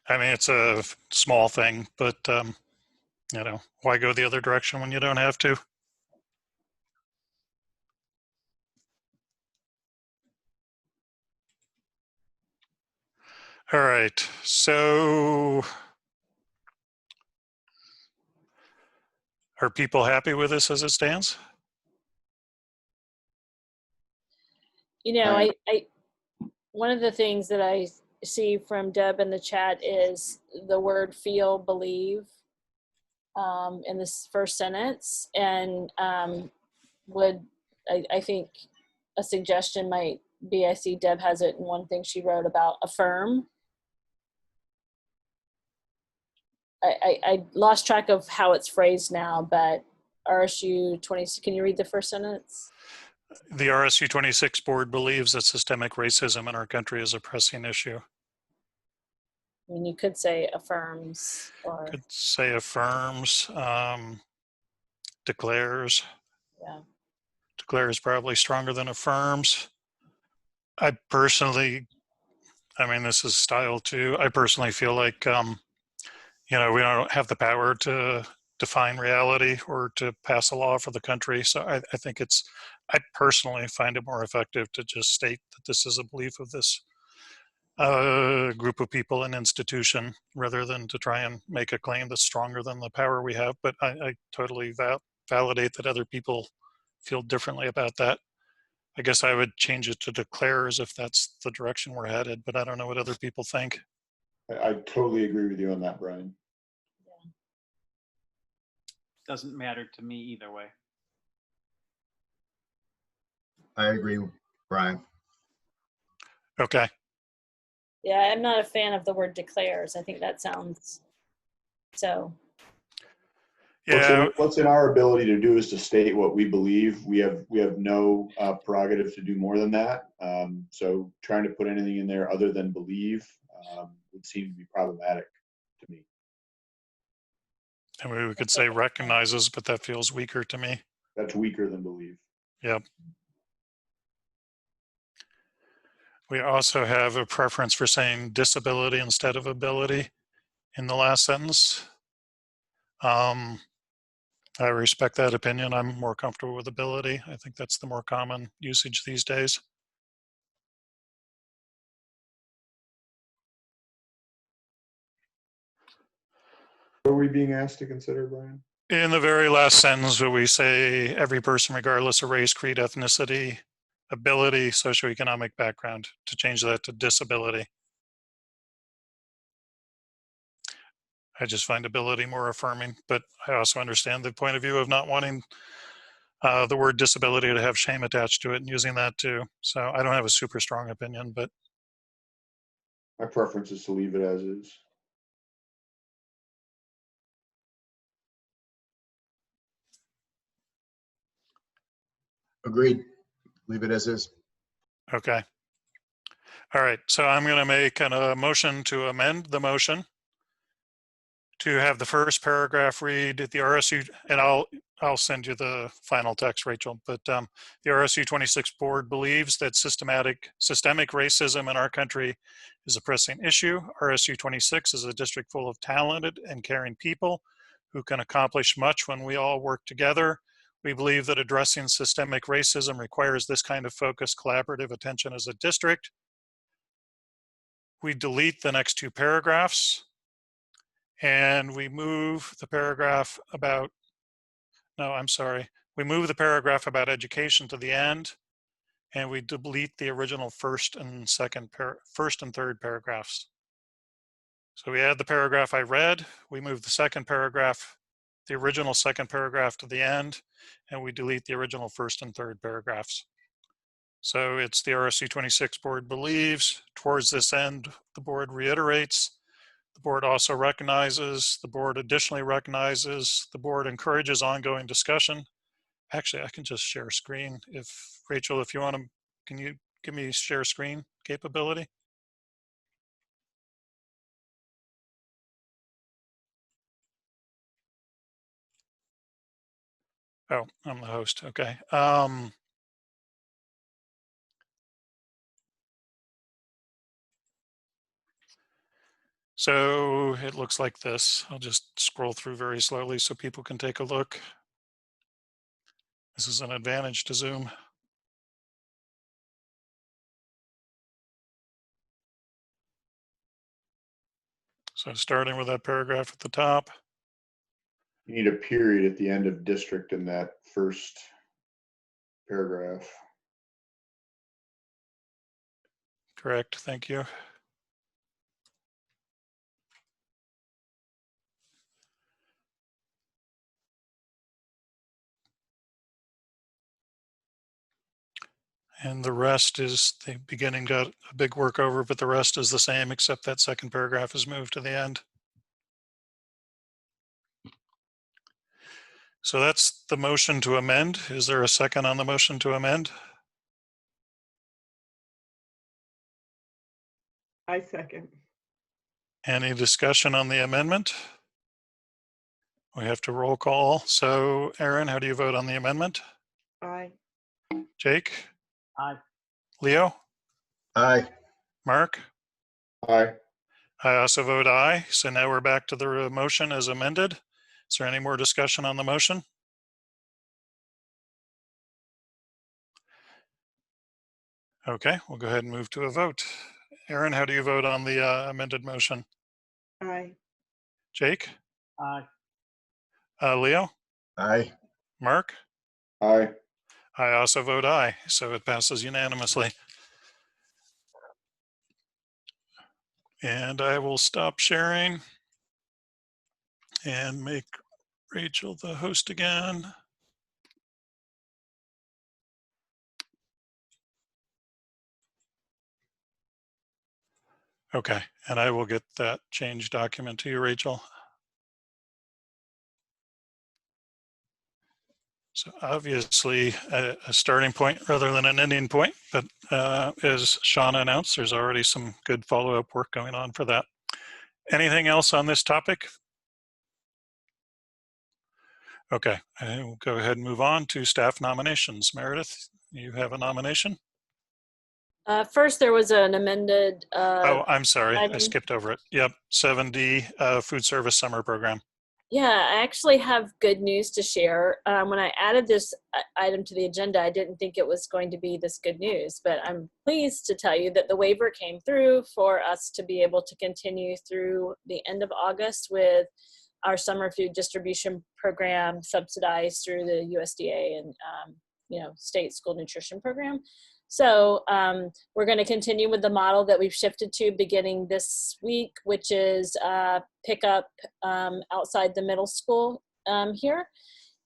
S2: I mean, it's a small thing, but why go the other direction when you don't have to? All right. So are people happy with this as it stands?
S1: I one of the things that I see from Deb in the chat is the word feel, believe in this first sentence. And I think a suggestion might be, I see Deb has it in one thing she wrote about affirm. I lost track of how it's phrased now, but RSU 20, can you read the first sentence?
S2: The RSU 26 board believes that systemic racism in our country is a pressing issue.
S1: I mean, you could say affirms, or
S2: Could say affirms, declares.
S1: yeah.
S2: Declares probably stronger than affirms. I personally, I mean, this is style too. I personally feel like, we don't have the power to define reality or to pass a law for the country. So I think I personally find it more effective to just state that this is a belief of this group of people and institution rather than to try and make a claim that's stronger than the power we have. But I totally validate that other people feel differently about that. I guess I would change it to declares if that's the direction we're headed, but I don't know what other people think.
S4: I totally agree with you on that, Brian.
S6: Doesn't matter to me either way.
S5: I agree, Brian.
S2: Okay.
S1: Yeah, I'm not a fan of the word declares. I think that sounds so.
S2: Yeah.
S4: What's in our ability to do is to state what we believe. We have no prerogative to do more than that. So trying to put anything in there other than believe would seem to be problematic to me.
S2: And we could say recognizes, but that feels weaker to me.
S4: That's weaker than believe.
S2: Yep. We also have a preference for saying disability instead of ability in the last sentence. I respect that opinion. I'm more comfortable with ability. I think that's the more common usage these days.
S4: What are we being asked to consider, Brian?
S2: In the very last sentence, where we say every person, regardless of race, creed, ethnicity, ability, socioeconomic background, to change that to disability. I just find ability more affirming, but I also understand the point of view of not wanting the word disability to have shame attached to it and using that too. So I don't have a super strong opinion, but
S4: My preference is to leave it as is.
S5: Agreed. Leave it as is.
S2: okay. All right, so I'm going to make a motion to amend the motion to have the first paragraph read the RSU, and I'll send you the final text, Rachel, but the RSU 26 board believes that systemic racism in our country is a pressing issue. RSU 26 is a district full of talented and caring people who can accomplish much when we all work together. We believe that addressing systemic racism requires this kind of focused, collaborative attention as a district. We delete the next two paragraphs and we move the paragraph about, no, I'm sorry. We move the paragraph about education to the end and we delete the original first and third paragraphs. So we add the paragraph I read, we move the second paragraph, the original second paragraph to the end, and we delete the original first and third paragraphs. So it's the RSU 26 board believes, towards this end, the board reiterates, the board also recognizes, the board additionally recognizes, the board encourages ongoing discussion. Actually, I can just share screen. If Rachel, if you want to, can you give me share screen capability? Oh, I'm the host, okay. So it looks like this. I'll just scroll through very slowly so people can take a look. This is an advantage to Zoom. So starting with that paragraph at the top.
S4: You need a period at the end of district in that first paragraph.
S2: Correct, thank you. And the rest is, the beginning got a big workover, but the rest is the same, except that second paragraph is moved to the end. So that's the motion to amend. Is there a second on the motion to amend?
S7: I second.
S2: Any discussion on the amendment? We have to roll call. So Aaron, how do you vote on the amendment?
S7: Aye.
S2: Jake?
S6: Aye.
S2: Leo?
S5: Aye.
S2: Mark?
S4: Aye.
S2: I also vote aye. So now we're back to the motion as amended. Is there any more discussion on the motion? Okay, we'll go ahead and move to a vote. Aaron, how do you vote on the amended motion?
S7: Aye.
S2: Jake?
S6: Aye.
S2: Leo?
S5: Aye.
S2: Mark?
S4: Aye.
S2: I also vote aye, so it passes unanimously. And I will stop sharing and make Rachel the host again. Okay, and I will get that change document to you, Rachel. So obviously a starting point rather than an ending point, but as Shauna announced, there's already some good follow-up work going on for that. Anything else on this topic? Okay, I will go ahead and move on to staff nominations. Meredith, you have a nomination?
S1: First, there was an amended.
S2: Oh, I'm sorry, I
S1: item.
S2: skipped over it. Yep, 7D, food service summer program.
S1: Yeah, I actually have good news to share. When I added this item to the agenda, I didn't think it was going to be this good news, but I'm pleased to tell you that the waiver came through for us to be able to continue through the end of August with our summer food distribution program subsidized through the USDA and state school nutrition program. So we're going to continue with the model that we've shifted to beginning this week, which is pick up outside the middle school here.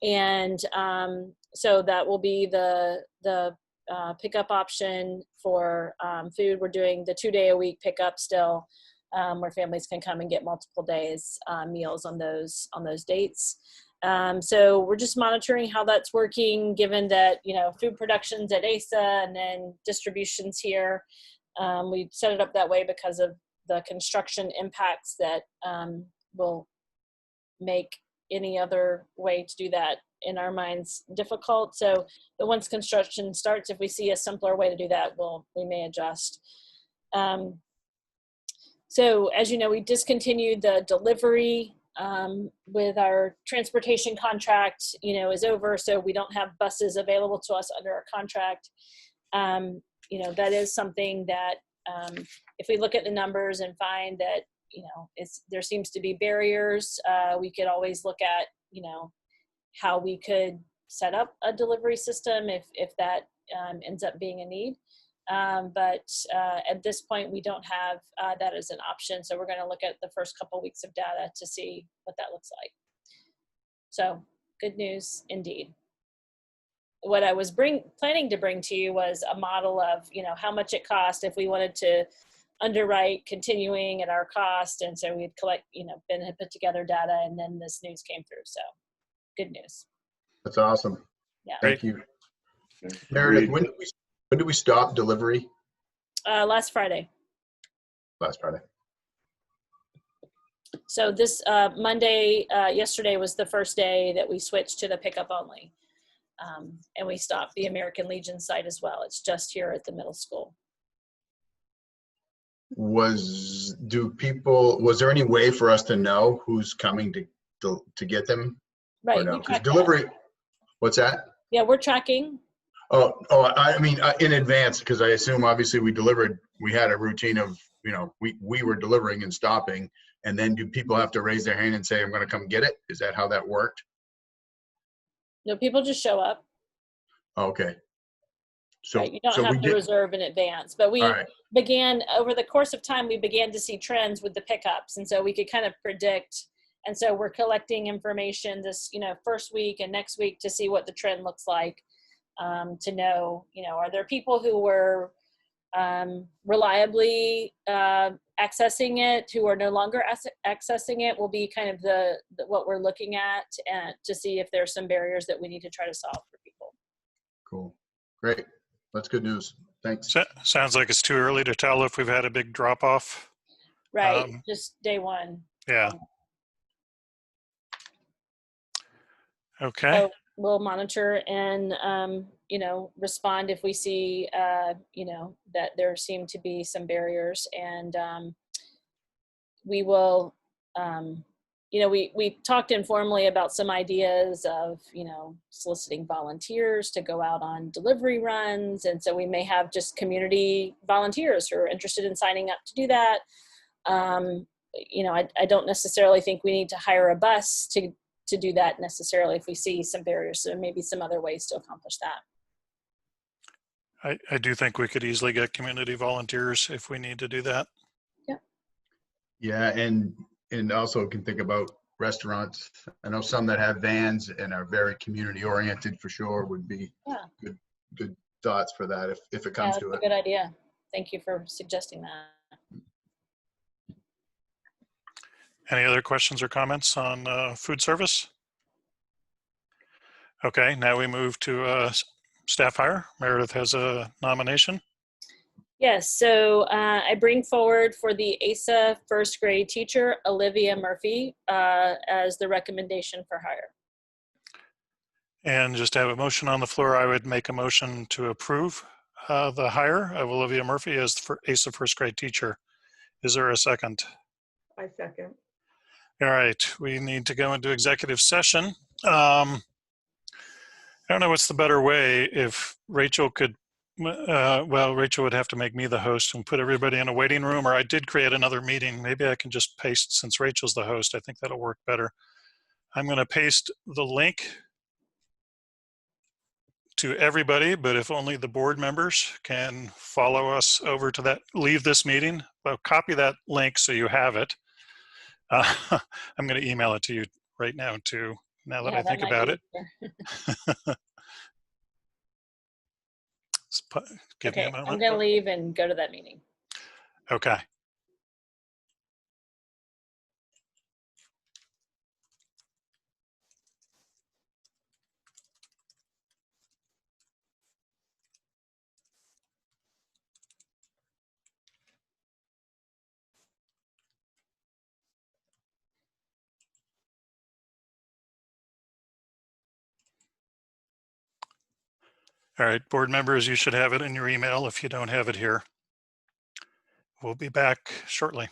S1: And so that will be the pickup option for food. We're doing the 2-day-a-week pickup still, where families can come and get multiple days meals on those dates. So we're just monitoring how that's working, given that, food production's at ASA and then distribution's here. We set it up that way because of the construction impacts that will make any other way to do that in our minds difficult. So once construction starts, if we see a simpler way to do that, we may adjust. So as you know, we discontinued the delivery with our transportation contract, is over. So we don't have buses available to us under our contract. That is something that if we look at the numbers and find that, there seems to be barriers, we could always look at, how we could set up a delivery system if that ends up being a need. But at this point, we don't have that as an option. So we're going to look at the first couple weeks of data to see what that looks like. So good news indeed. What I was planning to bring to you was a model of, how much it cost if we wanted to underwrite continuing at our cost. And so we'd collect, Ben had put together data, and then this news came through. So good news.
S5: That's awesome.
S1: Yeah.
S5: Thank you. Meredith, when did we stop delivery?
S1: Last Friday.
S5: Last Friday.
S1: So this Monday, yesterday was the first day that we switched to the pickup only. And we stopped the American Legion site as well. It's just here at the middle school.
S5: was there any way for us to know who's coming to get them? Or
S1: Right,
S5: no?
S1: we
S5: Because
S1: track that.
S5: delivery, what's that?
S1: Yeah, we're tracking.
S5: Oh, I mean, in advance, because I assume obviously we had a routine of, we were delivering and stopping. And then do people have to raise their hand and say, I'm going to come get it? Is that how that worked?
S1: No, people just show up.
S5: Okay. So,
S1: Right, you don't
S5: so we
S1: have to
S5: did,
S1: reserve in advance, but
S5: all
S1: we
S5: right.
S1: began over the course of time, we began to see trends with the pickups. And so we could kind of predict. And so we're collecting information this, first week and next week to see what the trend looks like, to know, are there people who were reliably accessing it who are no longer accessing it will be kind of the what we're looking at, and to see if there's some barriers that we need to try to solve for people.
S5: Cool. Great. That's good news. Thanks.
S2: Sounds like it's too early to tell if we've had a big drop off.
S1: Right, just day one.
S2: Yeah. Okay.
S1: So we'll monitor and, respond if we see, that there seem to be some barriers. And we will, we talked informally about some ideas of, soliciting volunteers to go out on delivery runs. And so we may have just community volunteers who are interested in signing up to do that. I don't necessarily think we need to hire a bus to do that necessarily if we see some barriers. So maybe some other ways to accomplish that.
S2: I do think we could easily get community volunteers if we need to do that.
S1: Yeah.
S5: Yeah, and also can think about restaurants. I know some that have vans and are very community oriented for sure would be good thoughts for that if it comes to
S1: That's
S5: it.
S1: a good idea. Thank you for suggesting that.
S2: Any other questions or comments on food service? Okay, now we move to staff hire. Meredith has a nomination.
S1: Yes, so I bring forward for the ASA first grade teacher, Olivia Murphy, as the recommendation for hire.
S2: And just to have a motion on the floor, I would make a motion to approve the hire of Olivia Murphy as the ASA first grade teacher. Is there a second?
S7: I second.
S2: All right, we need to go into executive session. I don't know what's the better way. If Rachel could, Rachel would have to make me the host and put everybody in a waiting room, or I did create another meeting. Maybe I can just paste, since Rachel's the host, I think that'll work better. I'm going to paste the link to everybody, but if only the board members can follow us over to that, leave this meeting, well, copy that link so you have it. I'm going to email it to you right now too, now that I think about it. Give me a
S1: Okay,
S2: moment.
S1: I'm going to leave and go to that meeting.
S2: Okay. All right, board members, you should have it in your email if you don't have it here. We'll be back shortly.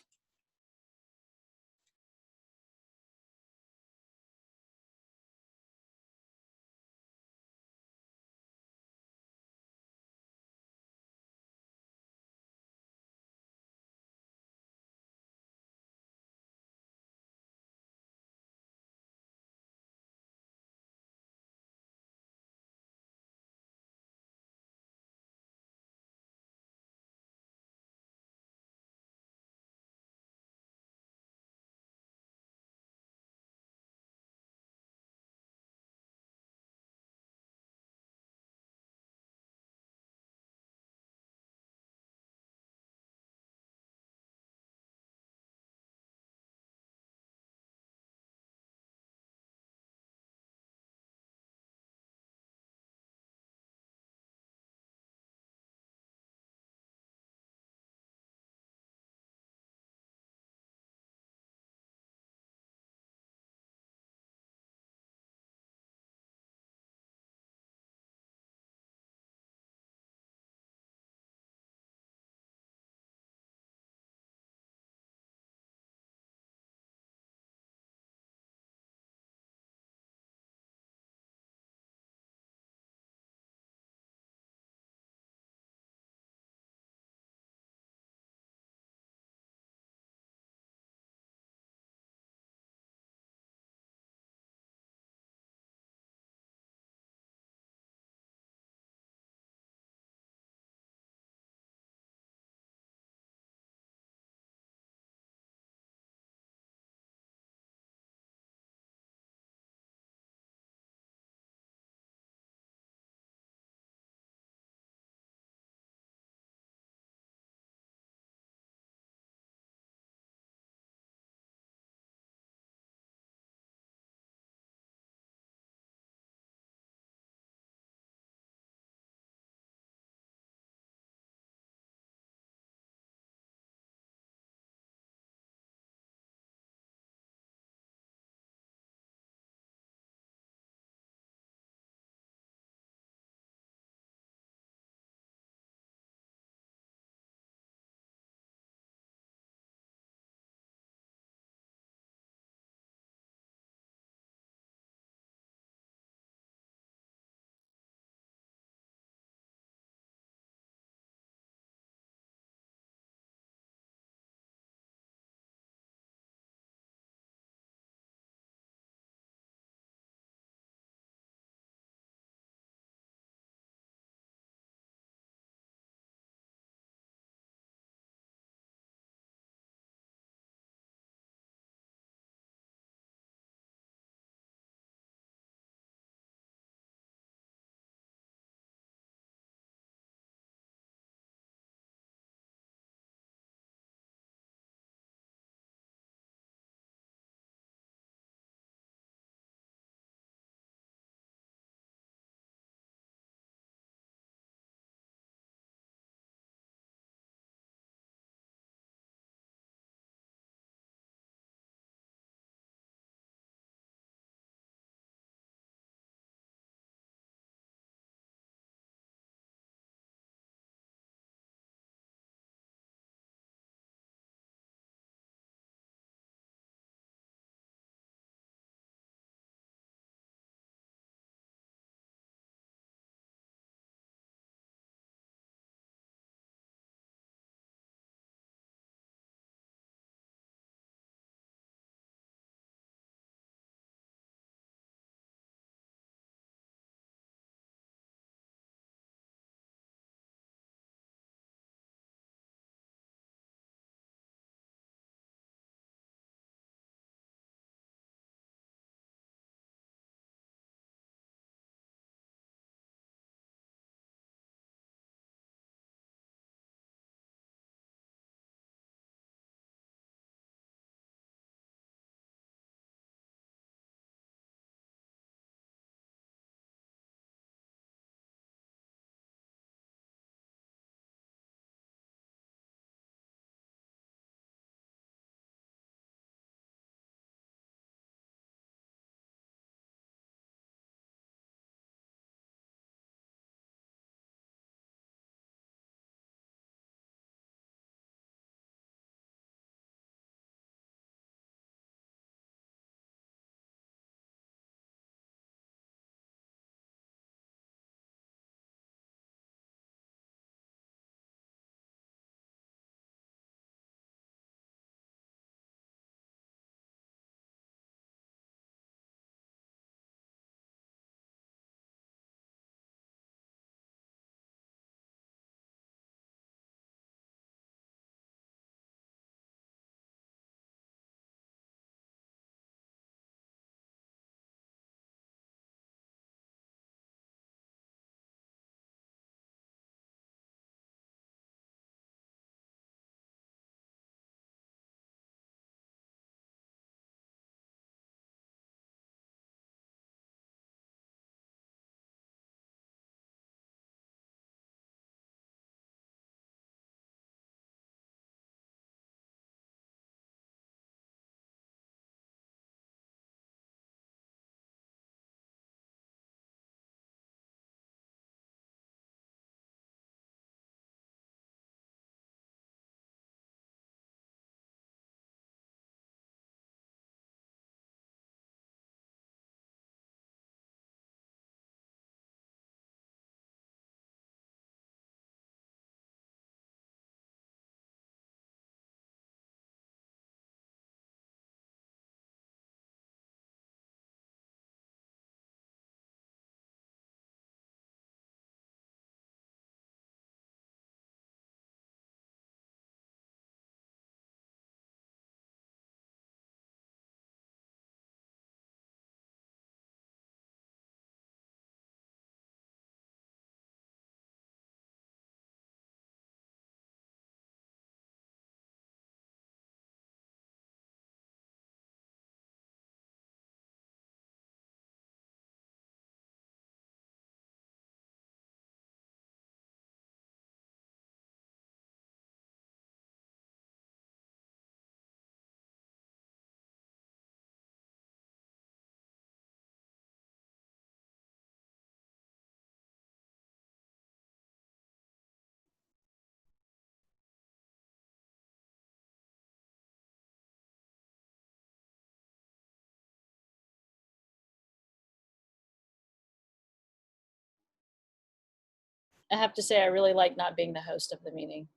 S1: I have to say, I really like not being the host of the meeting.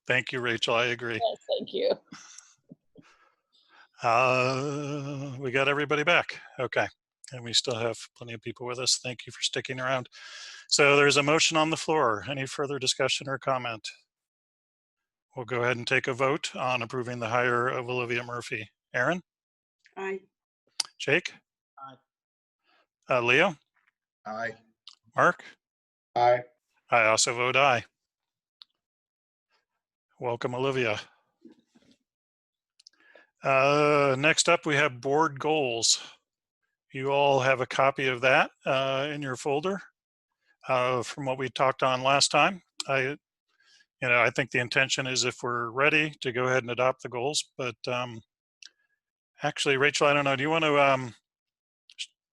S2: Thank you, Rachel. I agree.
S1: Yes, thank you.
S2: We got everybody back. Okay. And we still have plenty of people with us. Thank you for sticking around. So there's a motion on the floor. Any further discussion or comment? We'll go ahead and take a vote on approving the hire of Olivia Murphy. Aaron?
S7: Aye.
S2: Jake?
S6: Aye.
S2: Leo?
S5: Aye.
S2: Mark?
S4: Aye.
S2: I also vote aye. Welcome, Olivia. Next up, we have board goals. You all have a copy of that in your folder from what we talked on last time. I think the intention is, if we're ready, to go ahead and adopt the goals. But actually, Rachel, I don't know. Do you want to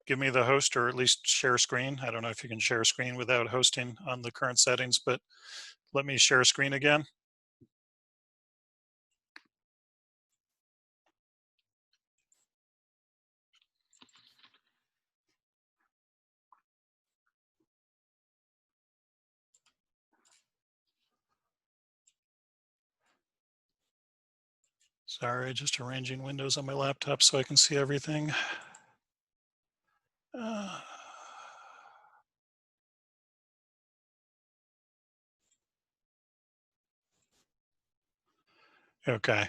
S2: give me the host, or at least share screen? I don't know if you can share screen without hosting on the current settings, but let me share screen again. Sorry, just arranging windows on my laptop so I can see everything. Okay.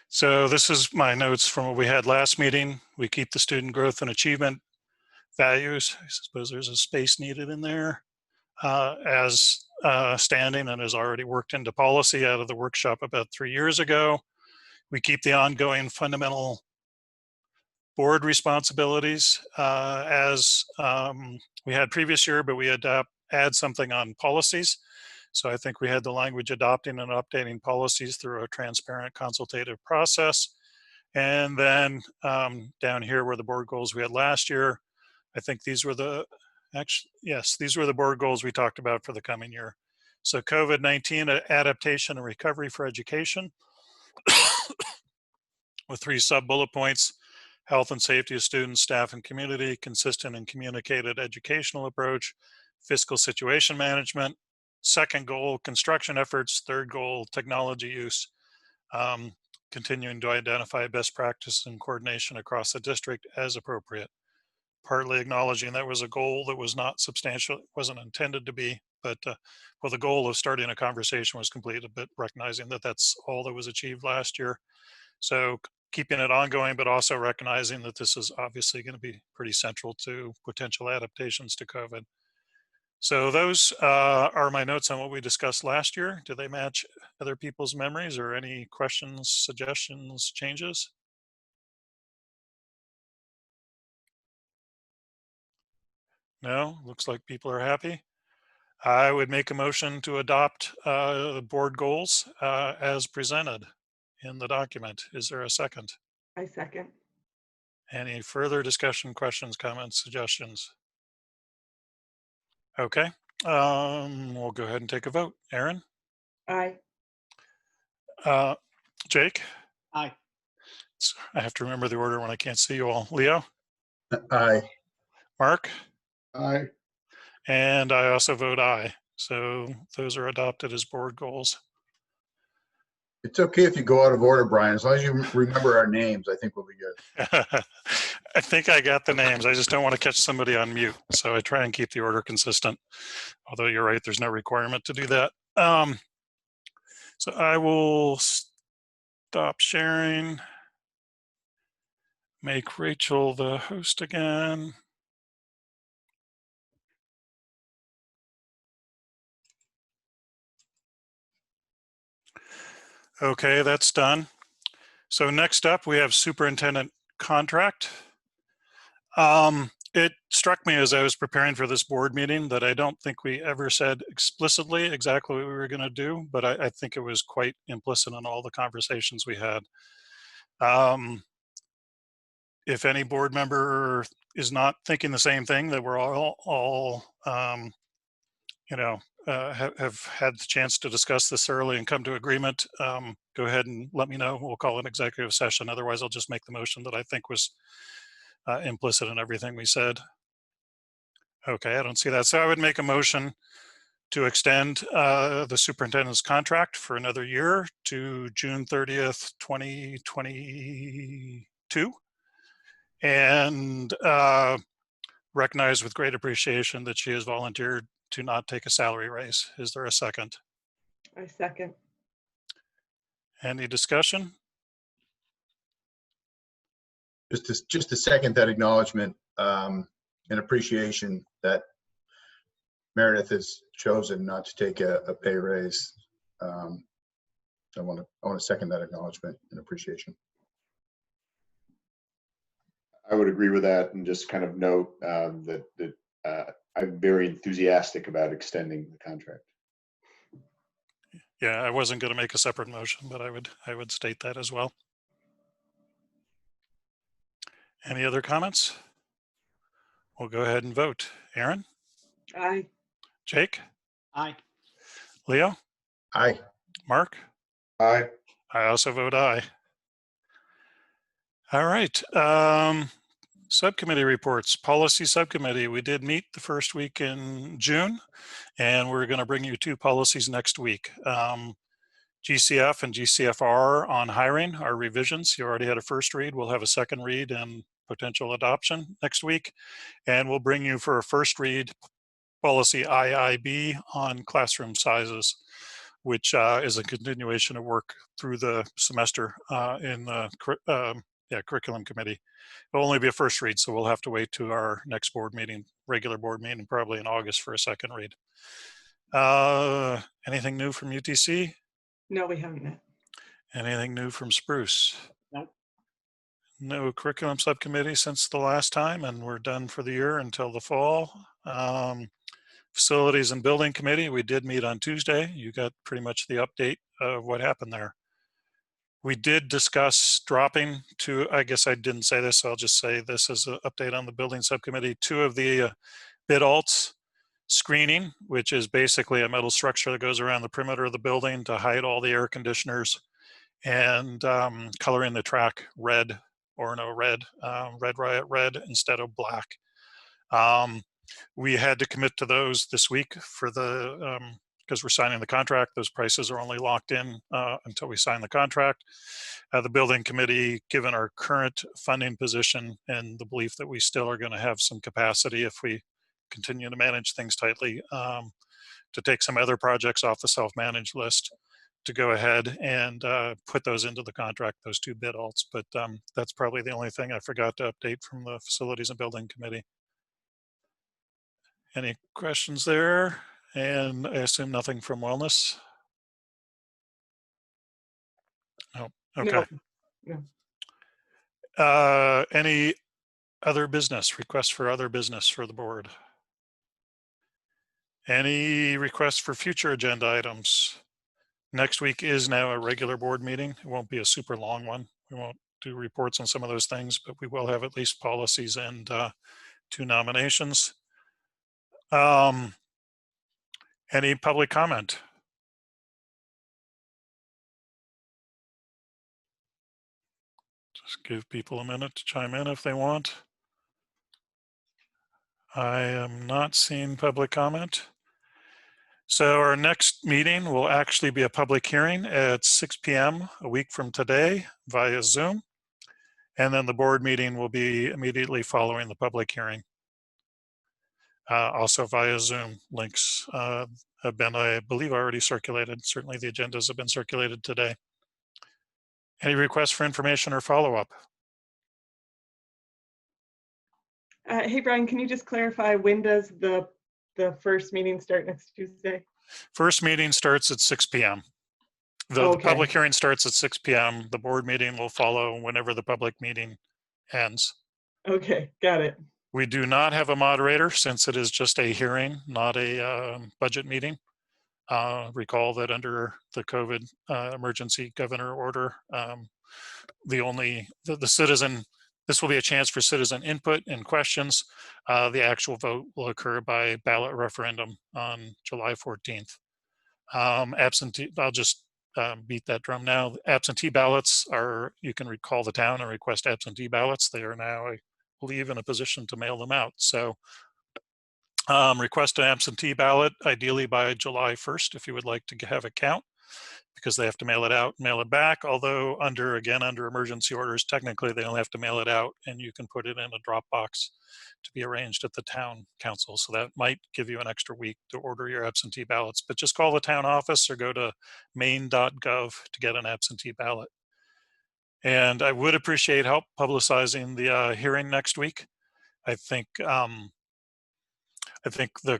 S2: So this is my notes from what we had last meeting. We keep the student growth and achievement values. I suppose there's a space needed in there as standing, and is already worked into policy out of the workshop about 3 years ago. We keep the ongoing fundamental board responsibilities as we had previous year, but we add something on policies. So I think we had the language adopting and updating policies through a transparent consultative process. And then down here were the board goals we had last year. I think these were the, these were the board goals we talked about for the coming year. So COVID-19 adaptation and recovery for education with 3 sub-bullet points: health and safety of students, staff, and community, consistent and communicated educational approach, fiscal situation management. Second goal, construction efforts. Third goal, technology use. Continuing to identify best practices and coordination across the district as appropriate. Partly acknowledging that was a goal that was not substantial, wasn't intended to be, but well, the goal of starting a conversation was completed, but recognizing that that's all that was achieved last year. So keeping it ongoing, but also recognizing that this is obviously going to be pretty central to potential adaptations to COVID. So those are my notes on what we discussed last year. Do they match other people's memories, or any questions, suggestions, changes? No, looks like people are happy. I would make a motion to adopt the board goals as presented in the document. Is there a second?
S7: I second.
S2: Any further discussion, questions, comments, suggestions? Okay, we'll go ahead and take a vote. Aaron?
S7: Aye.
S2: Jake?
S6: Aye.
S2: I have to remember the order when I can't see you all. Leo?
S5: Aye.
S2: Mark?
S4: Aye.
S2: And I also vote aye. So those are adopted as board goals.
S5: It's okay if you go out of order, Brian. As long as you remember our names, I think we'll be good.
S2: I think I got the names. I just don't want to catch somebody on mute. So I try and keep the order consistent. Although you're right, there's no requirement to do that. So I will stop sharing. Make Rachel the host again. Okay, that's done. So next up, we have superintendent contract. It struck me as I was preparing for this board meeting that I don't think we ever said explicitly exactly what we were going to do, but I think it was quite implicit in all the conversations we had. If any board member is not thinking the same thing, that we're all have had the chance to discuss this thoroughly and come to agreement, go ahead and let me know. We'll call an executive session. Otherwise, I'll just make the motion that I think was implicit in everything we said. Okay, I don't see that. So I would make a motion to extend the superintendent's contract for another year to June 30th, 2022. And recognize with great appreciation that she has volunteered to not take a salary raise. Is there a second?
S7: I second.
S2: Any discussion?
S5: Just to second that acknowledgement and appreciation that Meredith has chosen not to take a pay raise. I want to second that acknowledgement and appreciation.
S4: I would agree with that, and just kind of note that I'm very enthusiastic about extending the contract.
S2: Yeah, I wasn't going to make a separate motion, but I would state that as well. Any other comments? We'll go ahead and vote. Aaron?
S7: Aye.
S2: Jake?
S6: Aye.
S2: Leo?
S5: Aye.
S2: Mark?
S4: Aye.
S2: I also vote aye. All right. Subcommittee reports. Policy Subcommittee. We did meet the first week in June, and we're going to bring you 2 policies next week. GCF and GCFR on hiring are revisions. You already had a first read. We'll have a second read and potential adoption next week. And we'll bring you for a first read policy IIB on classroom sizes, which is a continuation of work through the semester in the curriculum committee. It'll only be a first read, so we'll have to wait to our next board meeting, regular board meeting, probably in August for a second read. Anything new from UTC?
S7: No, we haven't met.
S2: Anything new from Spruce?
S6: Nope.
S2: No curriculum subcommittee since the last time, and we're done for the year until the fall. Facilities and Building Committee, we did meet on Tuesday. You got pretty much the update of what happened there. We did discuss dropping to, I guess I didn't say this, so I'll just say this as an update on the Building Subcommittee, 2 of the bid alts screening, which is basically a metal structure that goes around the perimeter of the building to hide all the air conditioners, and coloring the track red, or no red, Red Riot red instead of black. We had to commit to those this week for the, because we're signing the contract. Those prices are only locked in until we sign the contract. The building committee, given our current funding position and the belief that we still are going to have some capacity if we continue to manage things tightly, to take some other projects off the self-managed list, to go ahead and put those into the contract, those 2 bid alts. But that's probably the only thing I forgot to update from the Facilities and Building Committee. Any questions there? And I assume nothing from Wellness? No. Okay.
S7: No.
S2: Any other business, requests for other business for the board? Any requests for future agenda items? Next week is now a regular board meeting. It won't be a super long one. We won't do reports on some of those things, but we will have at least policies and 2 nominations. Any public comment? Just give people a minute to chime in if they want. I am not seeing public comment. So our next meeting will actually be a public hearing at 6 p.m. a week from today via Zoom. And then the board meeting will be immediately following the public hearing. Also via Zoom. Links have been, I believe, already circulated. Certainly the agendas have been circulated today. Any requests for information or follow-up?
S7: Hey, Brian, can you just clarify, when does the first meeting start next Tuesday?
S2: First meeting starts at 6 p.m. The public hearing starts at 6 p.m. The board meeting will follow whenever the public meeting ends.
S7: Okay, got it.
S2: We do not have a moderator since it is just a hearing, not a budget meeting. Recall that under the COVID emergency governor order, the citizen, this will be a chance for citizen input and questions. The actual vote will occur by ballot referendum on July 14th. Absentee, I'll just beat that drum now. Absentee ballots are, you can call the town and request absentee ballots. They are now, I believe, in a position to mail them out. So Request an absentee ballot, ideally by July 1st, if you would like to have a count, because they have to mail it out, mail it back. Although under emergency orders, technically they only have to mail it out, and you can put it in a drop box to be arranged at the town council. So that might give you an extra week to order your absentee ballots, but just call the town office or go to maine.gov to get an absentee ballot. And I would appreciate help publicizing the hearing next week. I think the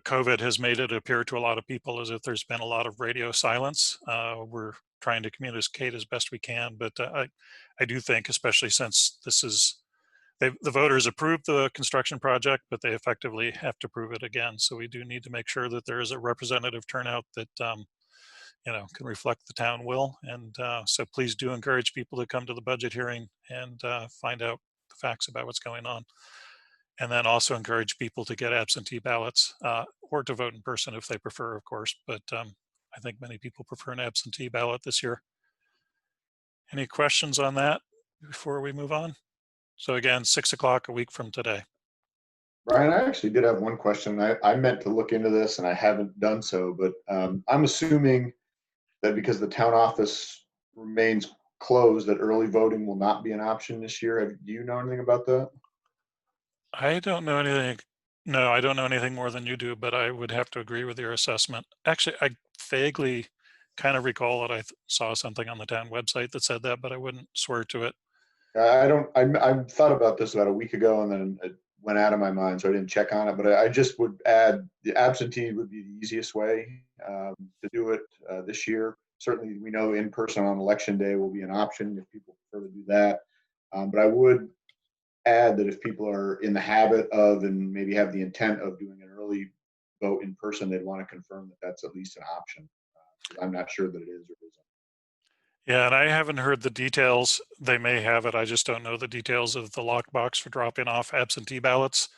S2: COVID has made it appear to a lot of people as if there's been a lot of radio silence. We're trying to communicate as best we can, but I do think, especially since the voters approved the construction project, but they effectively have to prove it again. So we do need to make sure that there is a representative turnout that can reflect the town will. And so please do encourage people to come to the budget hearing and find out the facts about what's going on. And then also encourage people to get absentee ballots or to vote in person if they prefer, of course. But I think many people prefer an absentee ballot this year. Any questions on that before we move on? So again, 6 o'clock a week from today.
S4: Brian, I actually did have one question. I meant to look into this and I haven't done so, but I'm assuming that because the town office remains closed, that early voting will not be an option this year. Do you know anything about that?
S2: I don't know anything. No, I don't know anything more than you do, but I would have to agree with your assessment. Actually, I vaguely kind of recall that I saw something on the town website that said that, but I wouldn't swear to it.
S4: I thought about this about a week ago and then it went out of my mind, so I didn't check on it. But I just would add the absentee would be the easiest way to do it this year. Certainly, we know in person on election day will be an option if people prefer to do that. But I would add that if people are in the habit of and maybe have the intent of doing an early vote in person, they'd want to confirm that that's at least an option. I'm not sure that it is or isn't.
S2: Yeah, and I haven't heard the details. They may have it. I just don't know the details of the lockbox for dropping off absentee ballots.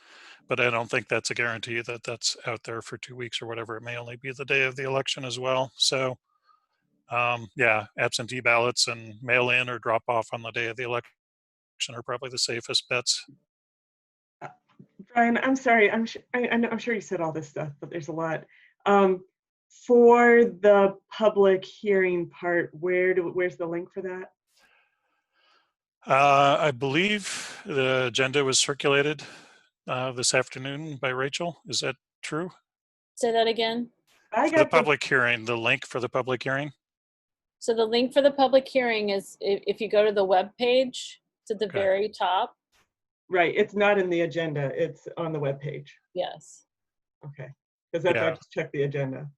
S2: But I don't think that's a guarantee that that's out there for 2 weeks or whatever. It may only be the day of the election as well. So yeah, absentee ballots and mail in or drop off on the day of the election are probably the safest bets.
S7: Brian, I'm sorry. I'm sure you said all this stuff, but there's a lot. For the public hearing part, where's the link for that?
S2: I believe the agenda was circulated this afternoon by Rachel. Is that true?
S1: Say that again.
S2: For the public hearing, the link for the public hearing?
S1: So the link for the public hearing is, if you go to the web page, it's at the very top.
S7: Right, it's not in the agenda, it's on the web page.
S1: Yes.
S7: Okay, because that's, I just checked the agenda.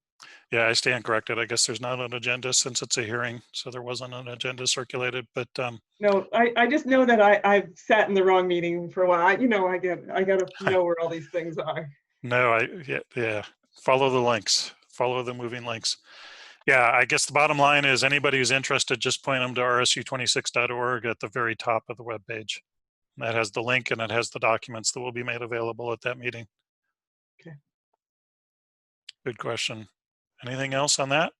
S2: Yeah, I stand corrected. I guess there's not an agenda since it's a hearing, so there wasn't an agenda circulated, but
S7: no, I just know that I've sat in the wrong meeting for a while. I gotta know where all these things are.
S2: No, yeah. Follow the links, follow the moving links. Yeah, I guess the bottom line is anybody who's interested, just point them to rsu26.org at the very top of the web page. That has the link and it has the documents that will be made available at that meeting.
S7: Okay.
S2: Good question. Anything else on that?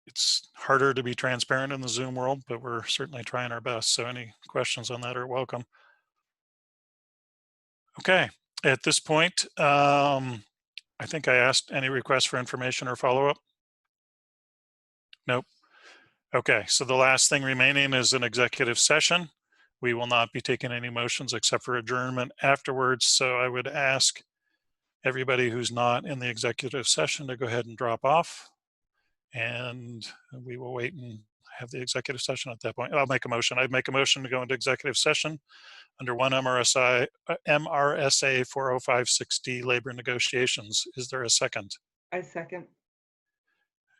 S2: It's harder to be transparent in the Zoom world, but we're certainly trying our best. So any questions on that are welcome. Okay, at this point, I think I asked any requests for information or follow-up. Nope. Okay, so the last thing remaining is an executive session. We will not be taking any motions except for adjournment afterwards. So I would ask everybody who's not in the executive session to go ahead and drop off. And we will wait and have the executive session at that point. I'll make a motion. I'd make a motion to go into executive session under 1 MRSA 40560 labor negotiations. Is there a second?
S7: I second.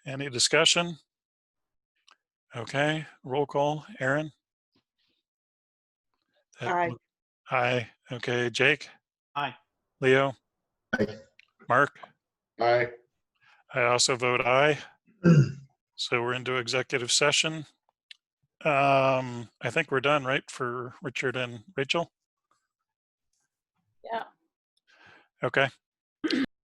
S2: Any discussion? Okay, roll call. Aaron?
S7: Aye.
S2: Aye. Okay, Jake?
S6: Aye.
S2: Leo?
S5: Aye.
S2: Mark?
S4: Aye.
S2: I also vote aye. So we're into executive session. I think we're done, right, for Richard and Rachel?
S1: Yeah.
S2: Okay.